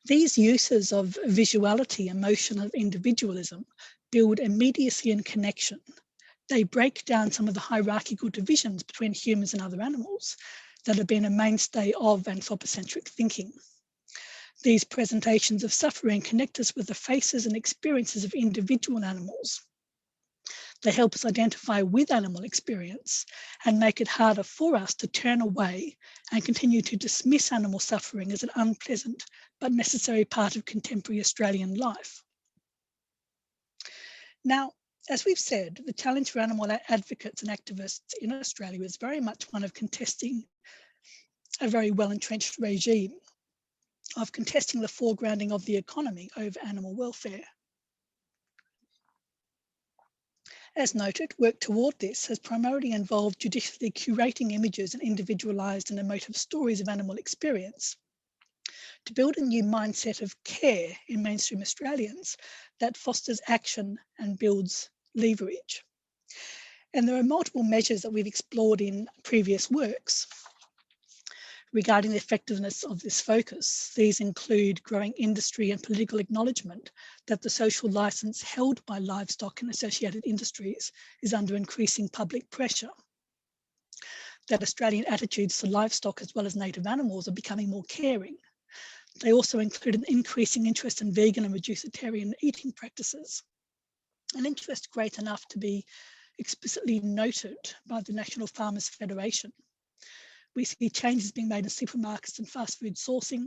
These uses of visuality, emotion, and individualism build immediacy and connection. They break down some of the hierarchical divisions between humans and other animals that have been a mainstay of anthropocentric thinking. These presentations of suffering connect us with the faces and experiences of individual animals. They help us identify with animal experience and make it harder for us to turn away and continue to dismiss animal suffering as an unpleasant but necessary part of contemporary Australian life. Now, as we've said, the challenge for animal advocates and activists in Australia is very much one of contesting a very well-entrenched regime, of contesting the foregrounding of the economy over animal welfare. As noted, work toward this has primarily involved judiciously curating images and individualised and emotive stories of animal experience to build a new mindset of care in mainstream Australians that fosters action and builds leverage. And there are multiple measures that we've explored in previous works regarding the effectiveness of this focus. These include growing industry and political acknowledgement that the social licence held by livestock and associated industries is under increasing public pressure, that Australian attitudes to livestock as well as native animals are becoming more caring. They also include an increasing interest in vegan and reducitarian eating practices, an interest great enough to be explicitly noted by the National Farmers Federation. We see changes being made in supermarkets and fast food sourcing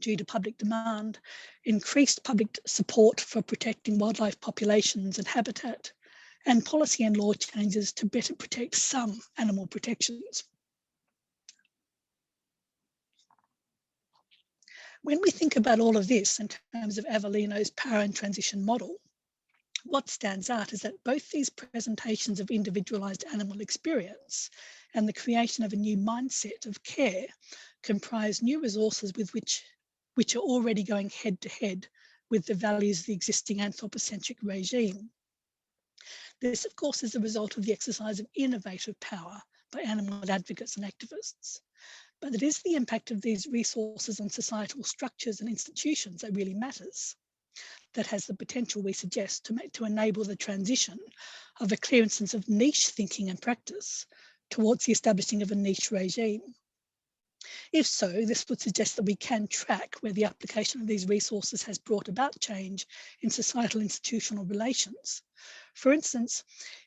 due to public demand, increased public support for protecting wildlife populations and habitat, and policy and law changes to better protect some animal protections. When we think about all of this in terms of Avellino's power and transition model, what stands out is that both these presentations of individualised animal experience and the creation of a new mindset of care comprise new resources with which are already going head to head with the values of the existing anthropocentric regime. This, of course, is a result of the exercise of innovative power by animal advocates and activists. But it is the impact of these resources on societal structures and institutions that really matters, that has the potential, we suggest, to enable the transition of a clear instance of niche thinking and practice towards the establishing of a niche regime. If so, this would suggest that we can track where the application of these resources has brought about change in societal institutional relations. For instance,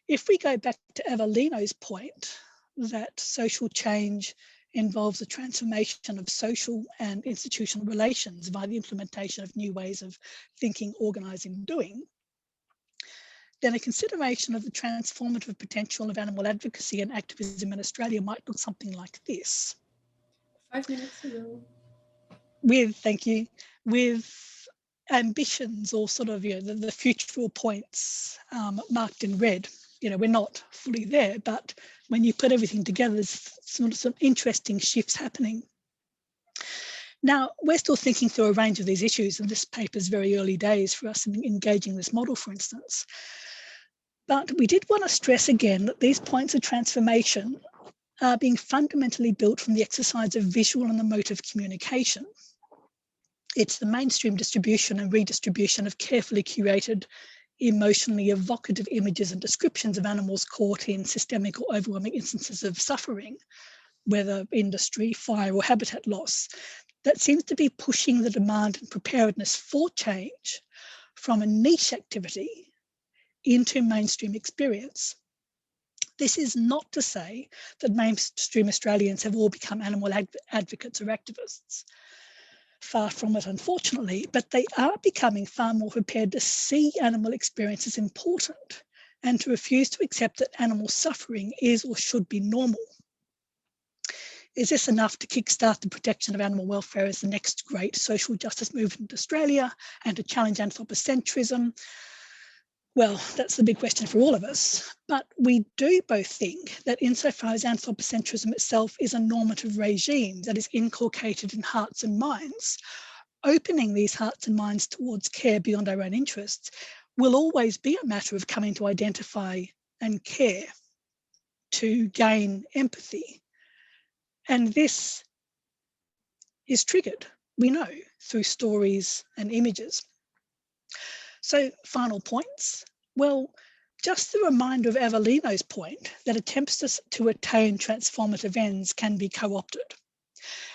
if we go back to Evelino's point that social change involves a transformation of social and institutional relations by the implementation of new ways of thinking, organising, doing, then a consideration of the transformative potential of animal advocacy and activism in Australia might look something like this. 5 minutes ago. Thank you, with ambitions or sort of, the future points marked in red. We're not fully there, but when you put everything together, there's some interesting shifts happening. Now, we're still thinking through a range of these issues, and this paper is very early days for us in engaging this model, for instance. But we did want to stress again that these points of transformation are being fundamentally built from the exercise of visual and emotive communication. It's the mainstream distribution and redistribution of carefully curated, emotionally evocative images and descriptions of animals caught in systemic or overwhelming instances of suffering, whether industry, fire or habitat loss, that seems to be pushing the demand and preparedness for change from a niche activity into mainstream experience. This is not to say that mainstream Australians have all become animal advocates or activists. Far from it, unfortunately, but they are becoming far more prepared to see animal experience as important and to refuse to accept that animal suffering is or should be normal. Is this enough to kickstart the protection of animal welfare as the next great social justice movement in Australia and to challenge anthropocentrism? Well, that's the big question for all of us. But we do both think that insofar as anthropocentrism itself is a normative regime that is inculcated in hearts and minds, opening these hearts and minds towards care beyond our own interests will always be a matter of coming to identify and care, to gain empathy. And this is triggered, we know, through stories and images. So, final points. Well, just the reminder of Evelino's point that attempts to attain transformative ends can be co-opted.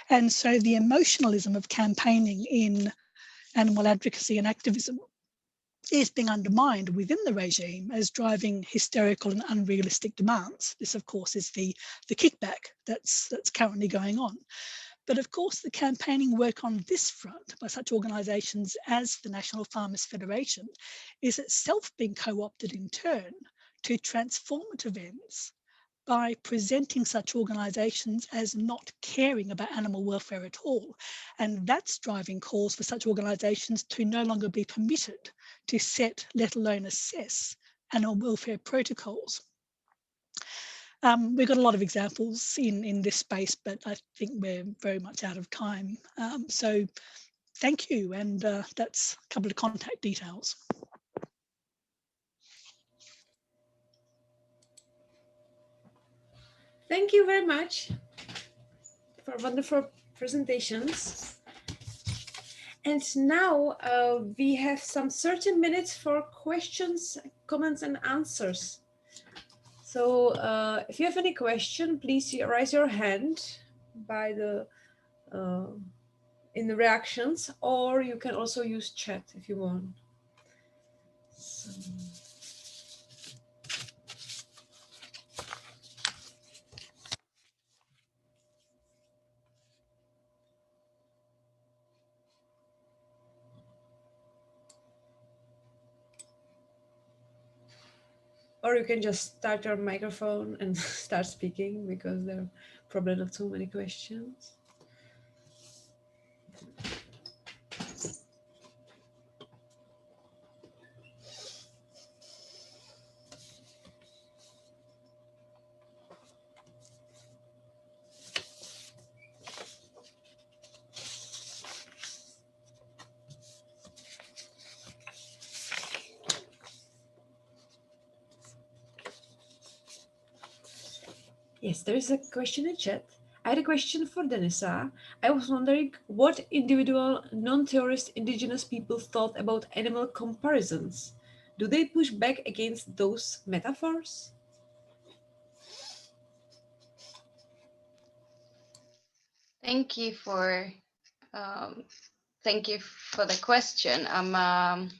And so the emotionalism of campaigning in animal advocacy and activism is being undermined within the regime as driving hysterical and unrealistic demands. This, of course, is the kickback that's currently going on. But of course, the campaigning work on this front by such organisations as the National Farmers Federation is itself being co-opted in turn to transformative ends by presenting such organisations as not caring about animal welfare at all. And that's driving calls for such organisations to no longer be permitted to set, let alone assess, animal welfare protocols. We've got a lot of examples in this space, but I think we're very much out of time. So thank you, and that's a couple of contact details. Thank you very much for wonderful presentations. And now we have some 30 minutes for questions, comments, and answers. So if you have any question, please raise your hand by in the reactions, or you can also use chat if you want. So. Or you can just start your microphone and start speaking, because there are probably not too many questions. Yes, there is a question in chat. I had a question for Denisa. I was wondering what individual non-theorist indigenous people thought about animal comparisons. Do they push back against those metaphors? Thank you for the question. I'm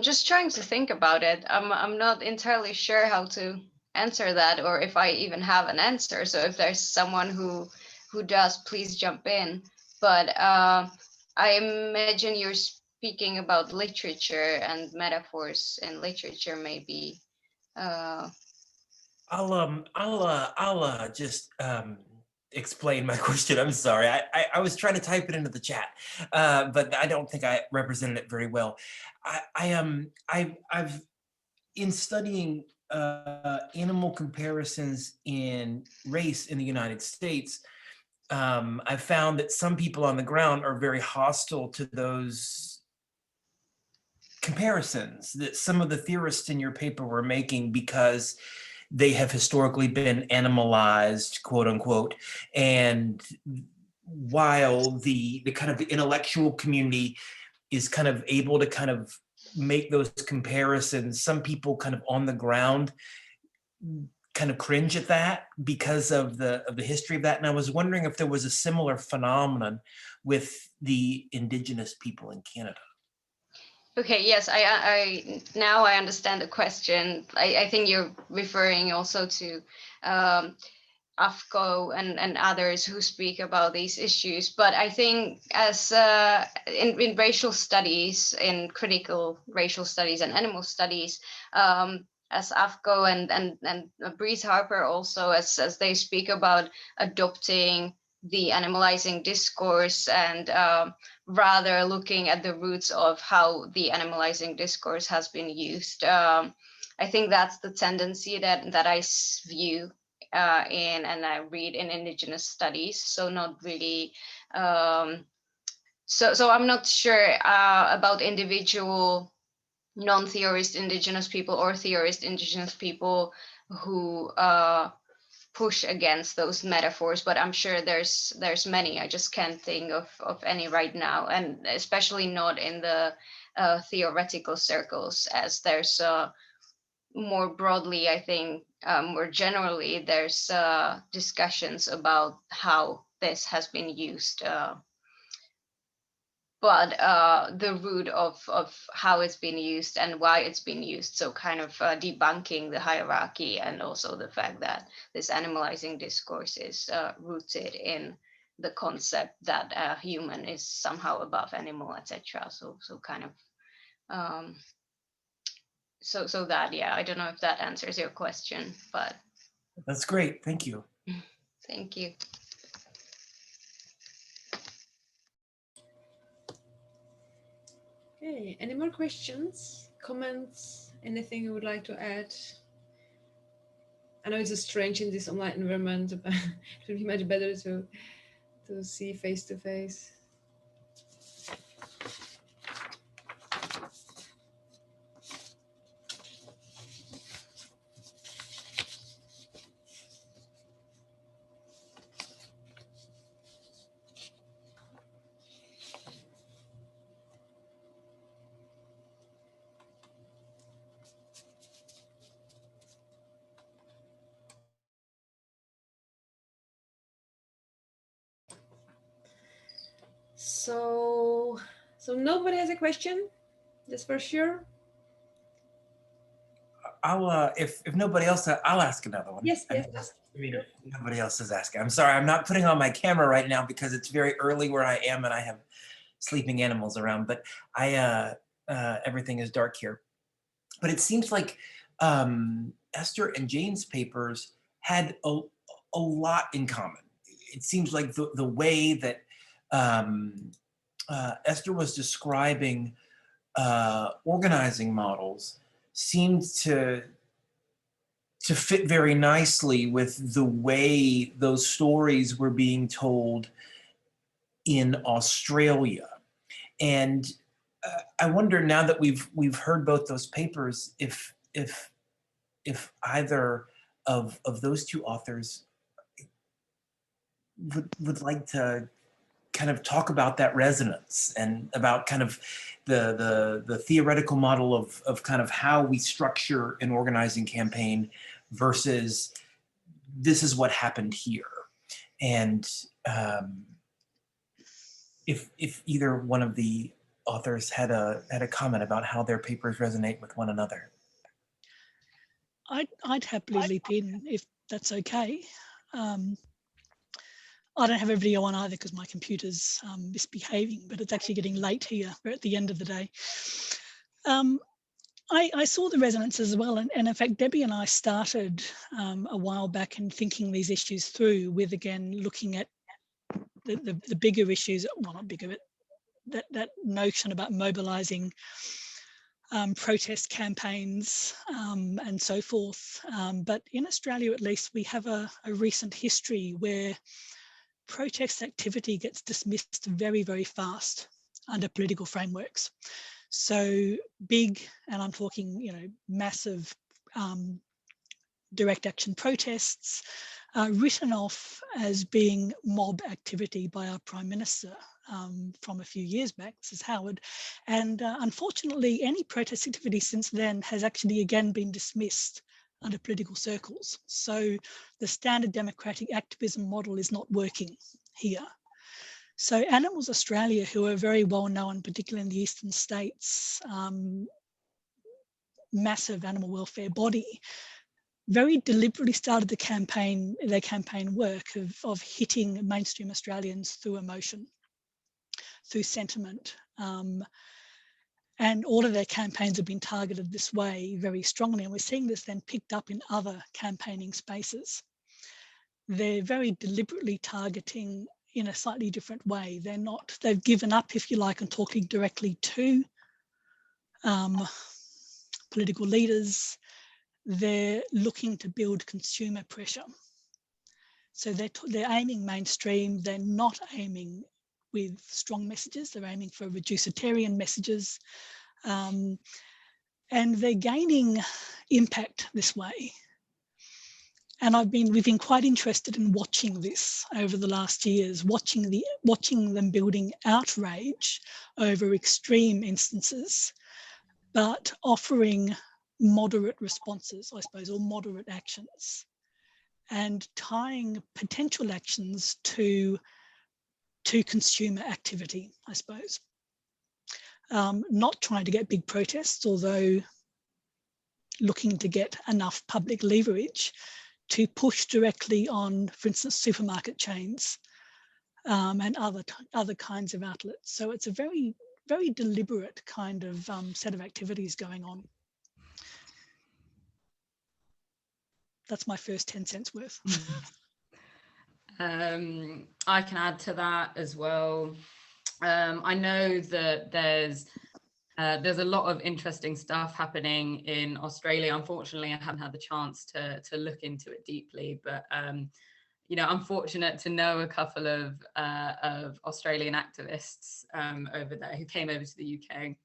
just trying to think about it. I'm not entirely sure how to answer that, or if I even have an answer. So if there's someone who does, please jump in. But I imagine you're speaking about literature and metaphors in literature, maybe. I'll just explain my question. I'm sorry. I was trying to type it into the chat, but I don't think I represented it very well. I've in studying animal comparisons in race in the United States, I've found that some people on the ground are very hostile to those comparisons that some of the theorists in your paper were making, because they have historically been animalized, quote unquote, and while the kind of the intellectual community is kind of able to kind of make those comparisons, some people kind of on the ground kind of cringe at that because of the history of that. And I was wondering if there was a similar phenomenon with the Indigenous people in Canada. Okay, yes, I now I understand the question. I think you're referring also to AFCO and others who speak about these issues. But I think as in racial studies, in critical racial studies and animal studies, as AFCO and Breeze Harper also, as they speak about adopting the animalizing discourse and rather looking at the roots of how the animalizing discourse has been used. I think that's the tendency that I view in and I read in Indigenous studies. So not really. So I'm not sure about individual non-theorist Indigenous people or theorist Indigenous people who push against those metaphors, but I'm sure there's many. I just can't think of any right now, and especially not in the theoretical circles, as there's more broadly, I think, more generally, there's discussions about how this has been used. But the root of how it's been used and why it's been used. So kind of debunking the hierarchy, and also the fact that this animalizing discourse is rooted in the concept that a human is somehow above animal, etc. So kind of, so that, yeah, I don't know if that answers your question, but. That's great, thank you. Thank you. Okay, any more questions, comments, anything you would like to add? I know it's strange in this online environment, but it would be much better to see face to face. So nobody has a question, that's for sure. I'll if nobody else, I'll ask another one. Yes. I mean, if nobody else is asking. I'm sorry, I'm not putting on my camera right now because it's very early where I am and I have sleeping animals around, but everything is dark here. But it seems like Esther and Jane's papers had a lot in common. It seems like the way that Esther was describing organizing models seemed to fit very nicely with the way those stories were being told in Australia. And I wonder, now that we've heard both those papers, if if either of those two authors would like to kind of talk about that resonance and about kind of the theoretical model of kind of how we structure an organizing campaign versus this is what happened here. And if either one of the authors had a comment about how their papers resonate with one another. I'd happily leap in if that's okay. I don't have a video on either because my computer's misbehaving, but it's actually getting late here. We're at the end of the day. I saw the resonance as well. And in fact, Debbie and I started a while back in thinking these issues through with, again, looking at the bigger issues, well, not bigger, but that notion about mobilizing protest campaigns and so forth. But in Australia, at least, we have a recent history where protest activity gets dismissed very, very fast under political frameworks. So big, and I'm talking, you know, massive direct action protests written off as being mob activity by our Prime Minister from a few years back, Mrs. Howard. And unfortunately, any protest activity since then has actually again been dismissed under political circles. So the standard democratic activism model is not working here. So Animals Australia, who are very well known, particularly in the eastern states, massive animal welfare body, very deliberately started their campaign work of hitting mainstream Australians through emotion, through sentiment. And all of their campaigns have been targeted this way very strongly. And we're seeing this then picked up in other campaigning spaces. They're very deliberately targeting in a slightly different way. They've given up, if you like, on talking directly to political leaders. They're looking to build consumer pressure. So they're aiming mainstream. They're not aiming with strong messages. They're aiming for reducitarian messages. And they're gaining impact this way. And we've been quite interested in watching this over the last years, watching them building outrage over extreme instances, but offering moderate responses, I suppose, or moderate actions, and tying potential actions to consumer activity, I suppose. Not trying to get big protests, although looking to get enough public leverage to push directly on, for instance, supermarket chains and other kinds of outlets. So it's a very, very deliberate kind of set of activities going on. That's my first 10 cents worth. I can add to that as well. I know that there's a lot of interesting stuff happening in Australia. Unfortunately, I haven't had the chance to look into it deeply, but you know, I'm fortunate to know a couple of Australian activists over there who came over to the UK,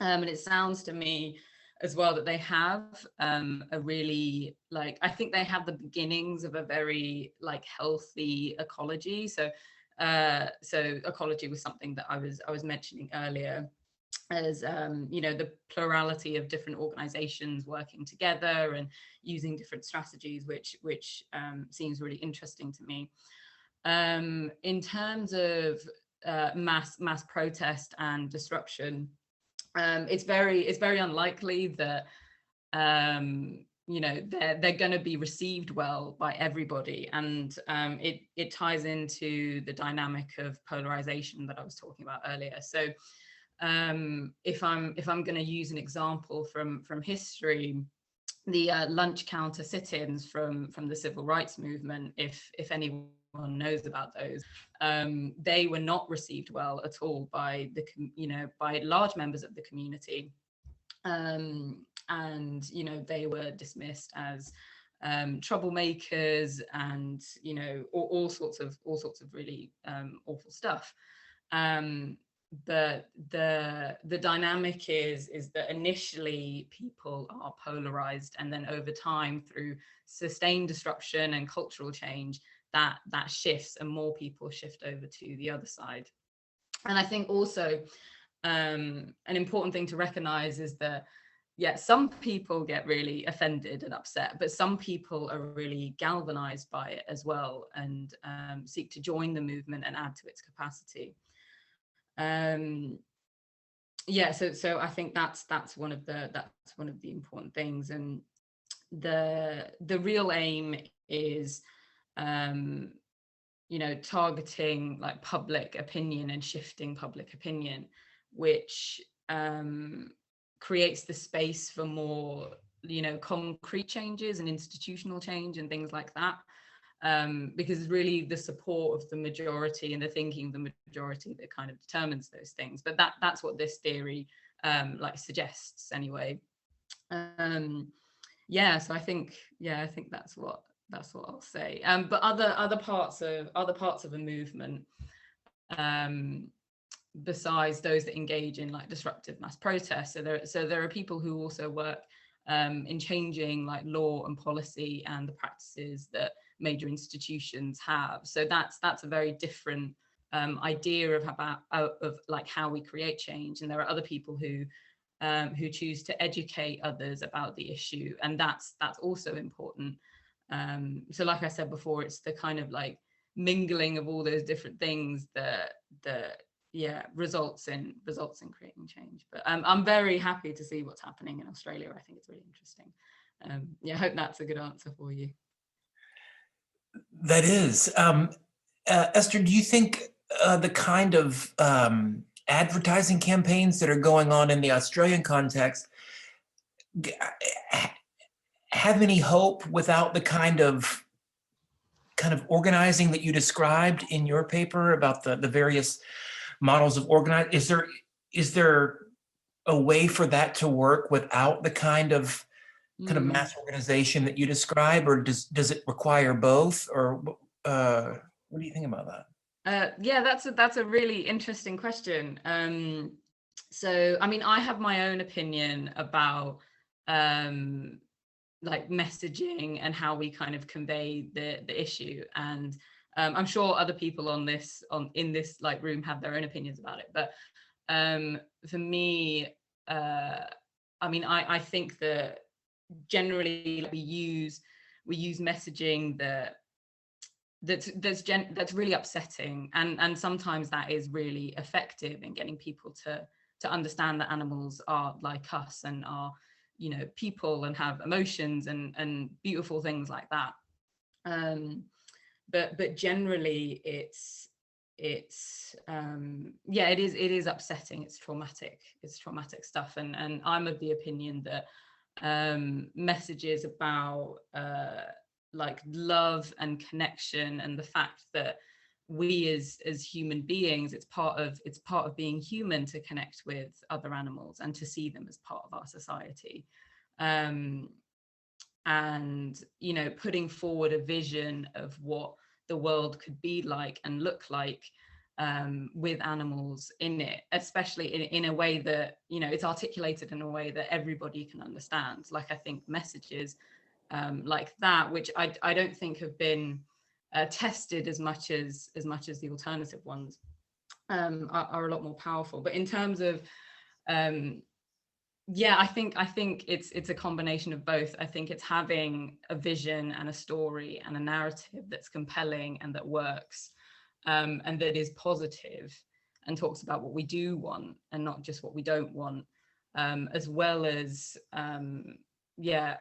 and it sounds to me as well that they have a really, like, I think they have the beginnings of a very like healthy ecology. So ecology was something that I was mentioning earlier, as you know, the plurality of different organizations working together and using different strategies, which seems really interesting to me. In terms of mass protest and disruption, it's very unlikely that you know, they're going to be received well by everybody, and it ties into the dynamic of polarization that I was talking about earlier. So if I'm going to use an example from history, the lunch counter sit-ins from the civil rights movement, if anyone knows about those, they were not received well at all by by large members of the community, and you know, they were dismissed as troublemakers, and you know, all sorts of really awful stuff. but the dynamic is that initially people are polarized, and then over time, through sustained disruption and cultural change, that shifts and more people shift over to the other side. And I think also an important thing to recognize is that, yeah, some people get really offended and upset, but some people are really galvanized by it as well, and seek to join the movement and add to its capacity. Yeah, so I think that's one of the important things, and the real aim is you know, targeting like public opinion and shifting public opinion, which creates the space for more, you know, concrete changes and institutional change and things like that. Because really the support of the majority and the thinking of the majority that kind of determines those things. But that's what this theory like suggests anyway. Yeah, so I think that's what I'll say. But other parts of a movement, besides those that engage in like disruptive mass protests, so there are people who also work in changing like law and policy and the practices that major institutions have. So that's a very different idea of like how we create change. And there are other people who choose to educate others about the issue, and that's also important. So like I said before, it's the kind of like mingling of all those different things that results in creating change. But I'm very happy to see what's happening in Australia. I think it's really interesting. Yeah, I hope that's a good answer for you. That is. Esther, do you think the kind of advertising campaigns that are going on in the Australian context have any hope without the kind of organizing that you described in your paper about the various models of organizing? Is there a way for that to work without the kind of mass organization that you describe, or does it require both? Or what do you think about that? Yeah, that's a really interesting question. So I mean, I have my own opinion about like messaging and how we kind of convey the issue, and I'm sure other people in this like room have their own opinions about it. But for me, I mean, I think that generally we use messaging that's really upsetting, and sometimes that is really effective in getting people to understand that animals are like us and are, you know, people and have emotions and beautiful things like that. But generally it's yeah, it is upsetting. It's traumatic stuff, and I'm of the opinion that messages about like love and connection and the fact that we as human beings, it's part of being human to connect with other animals and to see them as part of our society, and you know, putting forward a vision of what the world could be like and look like with animals in it, especially in a way that, you know, it's articulated in a way that everybody can understand. Like, I think messages like that, which I don't think have been tested as much as the alternative ones, are a lot more powerful. But in terms of yeah, I think it's a combination of both. I think it's having a vision and a story and a narrative that's compelling and that works, and that is positive and talks about what we do want and not just what we don't want, as well as yeah,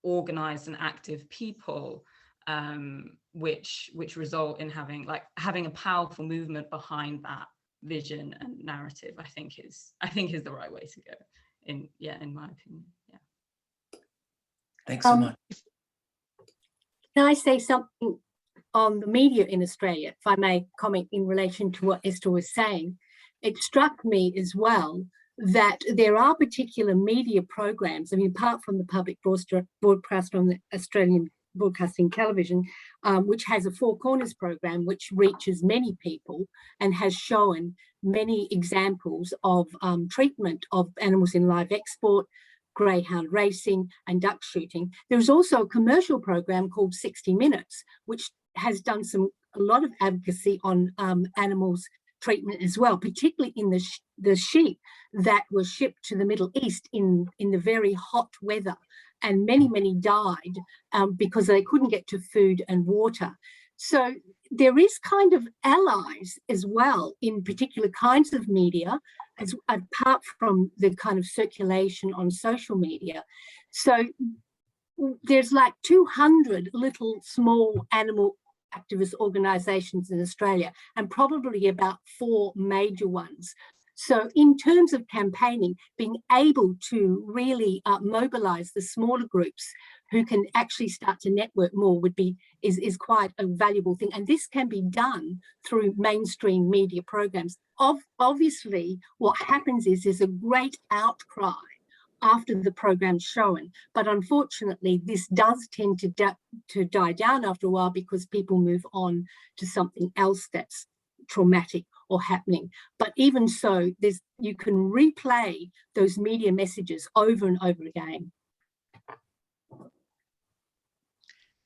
organized and active people, which result in having a powerful movement behind that vision and narrative. I think is the right way to go. In my opinion. Yeah. Thanks so much. Can I say something on the media in Australia, if I may comment in relation to what Esther was saying? It struck me as well that there are particular media programs, I mean, apart from the public broadcast on the Australian Broadcasting Television, which has a Four Corners program which reaches many people and has shown many examples of treatment of animals in live export, greyhound racing and duck shooting. There's also a commercial program called 60 Minutes, which has done a lot of advocacy on animals treatment as well, particularly in the sheep that were shipped to the Middle East in the very hot weather, and many died because they couldn't get to food and water. So there is kind of allies as well in particular kinds of media, as apart from the kind of circulation on social media. So there's like 200 little small animal activist organisations in Australia, and probably about 4 major ones. So in terms of campaigning, being able to really mobilise the smaller groups who can actually start to network more is quite a valuable thing. And this can be done through mainstream media programs. Obviously, what happens is there's a great outcry after the program's shown, but unfortunately this does tend to die down after a while because people move on to something else that's traumatic or happening. But even so, you can replay those media messages over and over again.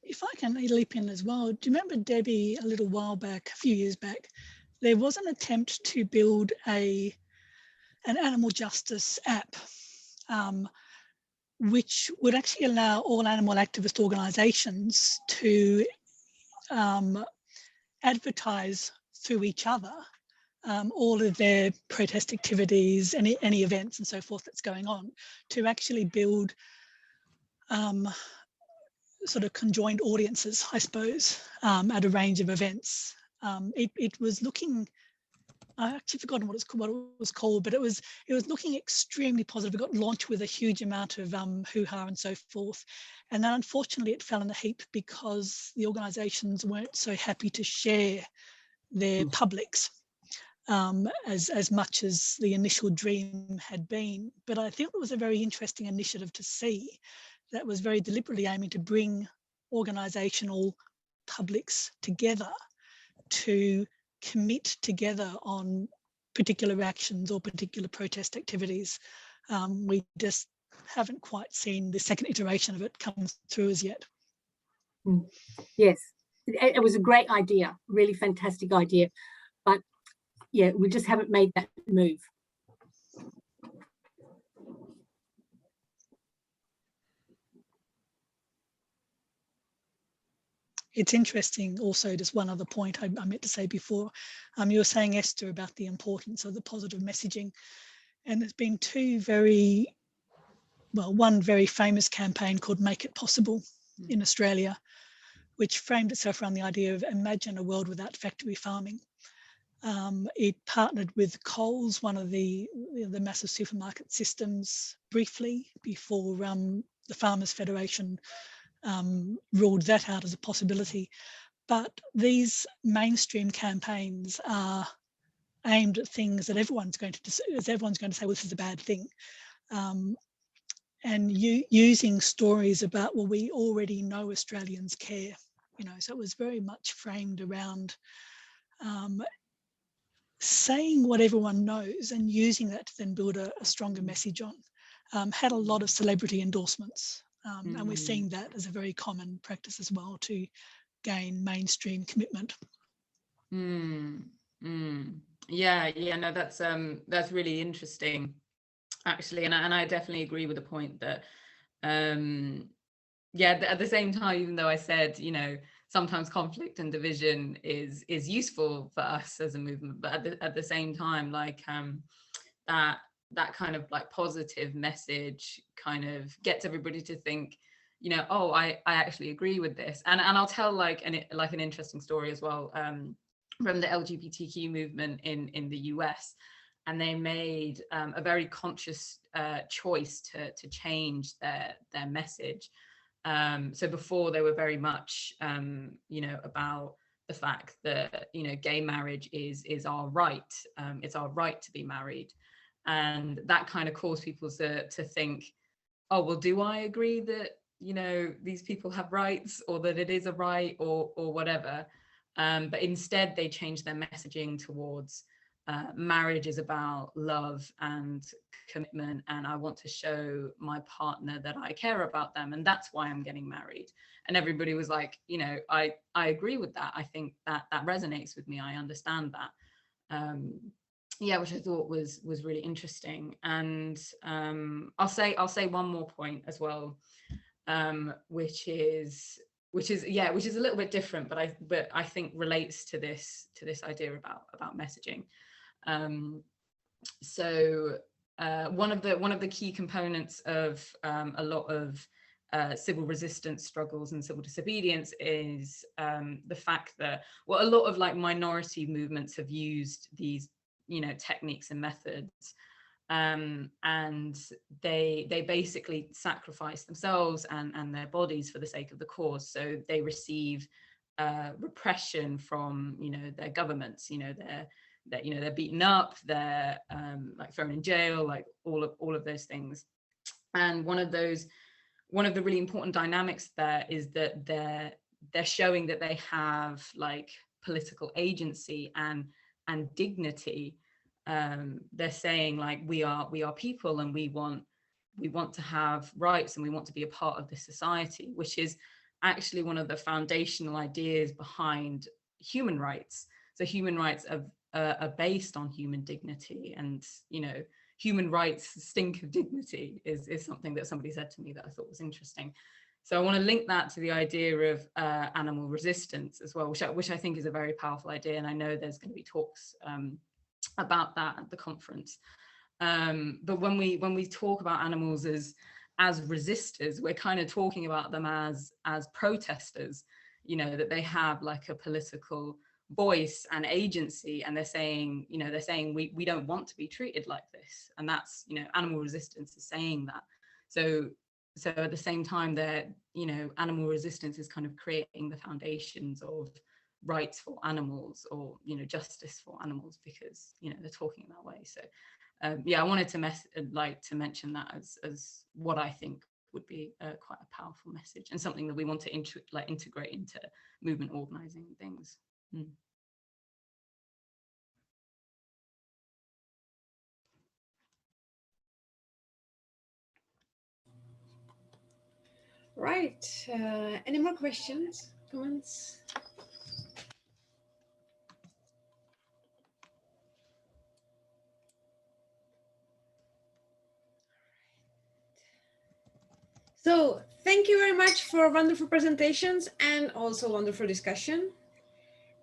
If I can leap in as well, do you remember, Debbie, a little while back, a few years back, there was an attempt to build an animal justice app, which would actually allow all animal activist organisations to advertise through each other all of their protest activities, any events and so forth that's going on, to actually build sort of conjoined audiences, I suppose, at a range of events. It was looking, I actually forgotten what it was called, but it was looking extremely positive. It got launched with a huge amount of hoo-ha and so forth. And then unfortunately it fell in a heap because the organisations weren't so happy to share their publics as much as the initial dream had been. But I think it was a very interesting initiative to see that was very deliberately aiming to bring organisational publics together to commit together on particular actions or particular protest activities. We just haven't quite seen the second iteration of it come through as yet. Yes, it was a great idea, really fantastic idea, but yeah, we just haven't made that move. It's interesting also, just one other point I meant to say before, you were saying, Esther, about the importance of the positive messaging. And there's been one very famous campaign called Make It Possible in Australia, which framed itself around the idea of imagine a world without factory farming. It partnered with Coles, one of the massive supermarket systems, briefly before the Farmers Federation ruled that out as a possibility. But these mainstream campaigns are aimed at things that everyone's going to say, well, this is a bad thing. And using stories about, well, we already know Australians care, so it was very much framed around saying what everyone knows and using that to then build a stronger message on. Had a lot of celebrity endorsements. And we're seeing that as a very common practice as well to gain mainstream commitment. Yeah, no, that's really interesting, actually, and I definitely agree with the point that at the same time, even though I said sometimes conflict and division is useful for us as a movement, but at the same time, like that kind of like positive message kind of gets everybody to think, oh, I actually agree with this. And I'll tell like an interesting story as well from the LGBTQ movement in the US. And they made a very conscious choice to change their message. So before they were very much, about the fact that, gay marriage is our right. It's our right to be married. And that kind of caused people to think, oh, well, do I agree that, these people have rights, or that it is a right, or whatever. But instead they changed their messaging towards, marriage is about love and commitment, and I want to show my partner that I care about them, and that's why I'm getting married. And everybody was like, you know, I agree with that. I think that resonates with me. I understand that. Yeah, which I thought was really interesting. And I'll say one more point as well, which is a little bit different, but I think relates to this idea about messaging. So one of the key components of a lot of civil resistance struggles and civil disobedience is the fact that, well, a lot of like minority movements have used these, you know, techniques and methods, and they basically sacrifice themselves and their bodies for the sake of the cause. So they receive repression from, you know, their governments. You know, they're beaten up, they're like thrown in jail, like all of those things. And one of the really important dynamics there is that they're showing that they have like political agency and dignity. They're saying like, we are people, and we want to have rights, and we want to be a part of this society, which is actually one of the foundational ideas behind human rights. So human rights are based on human dignity, and, you know, human rights stink of dignity is something that somebody said to me that I thought was interesting. So I want to link that to the idea of animal resistance as well, which I think is a very powerful idea, and I know there's going to be talks about that at the conference. But when we talk about animals as resistors, we're kind of talking about them as protesters, you know, that they have like a political voice and agency, and they're saying we don't want to be treated like this. And that's, you know, animal resistance is saying that. So at the same time, that, you know, animal resistance is kind of creating the foundations of rights for animals, or, you know, justice for animals, because, you know, they're talking that way. So yeah, I wanted to mention that as what I think would be quite a powerful message, and something that we want to integrate into movement organizing and things. Right. Any more questions, comments? So thank you very much for wonderful presentations and also wonderful discussion.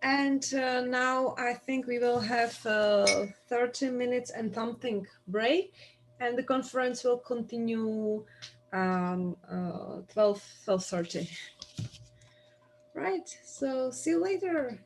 And now I think we will have 30 minutes and something break, and the conference will continue 12:30. Right, so see you later.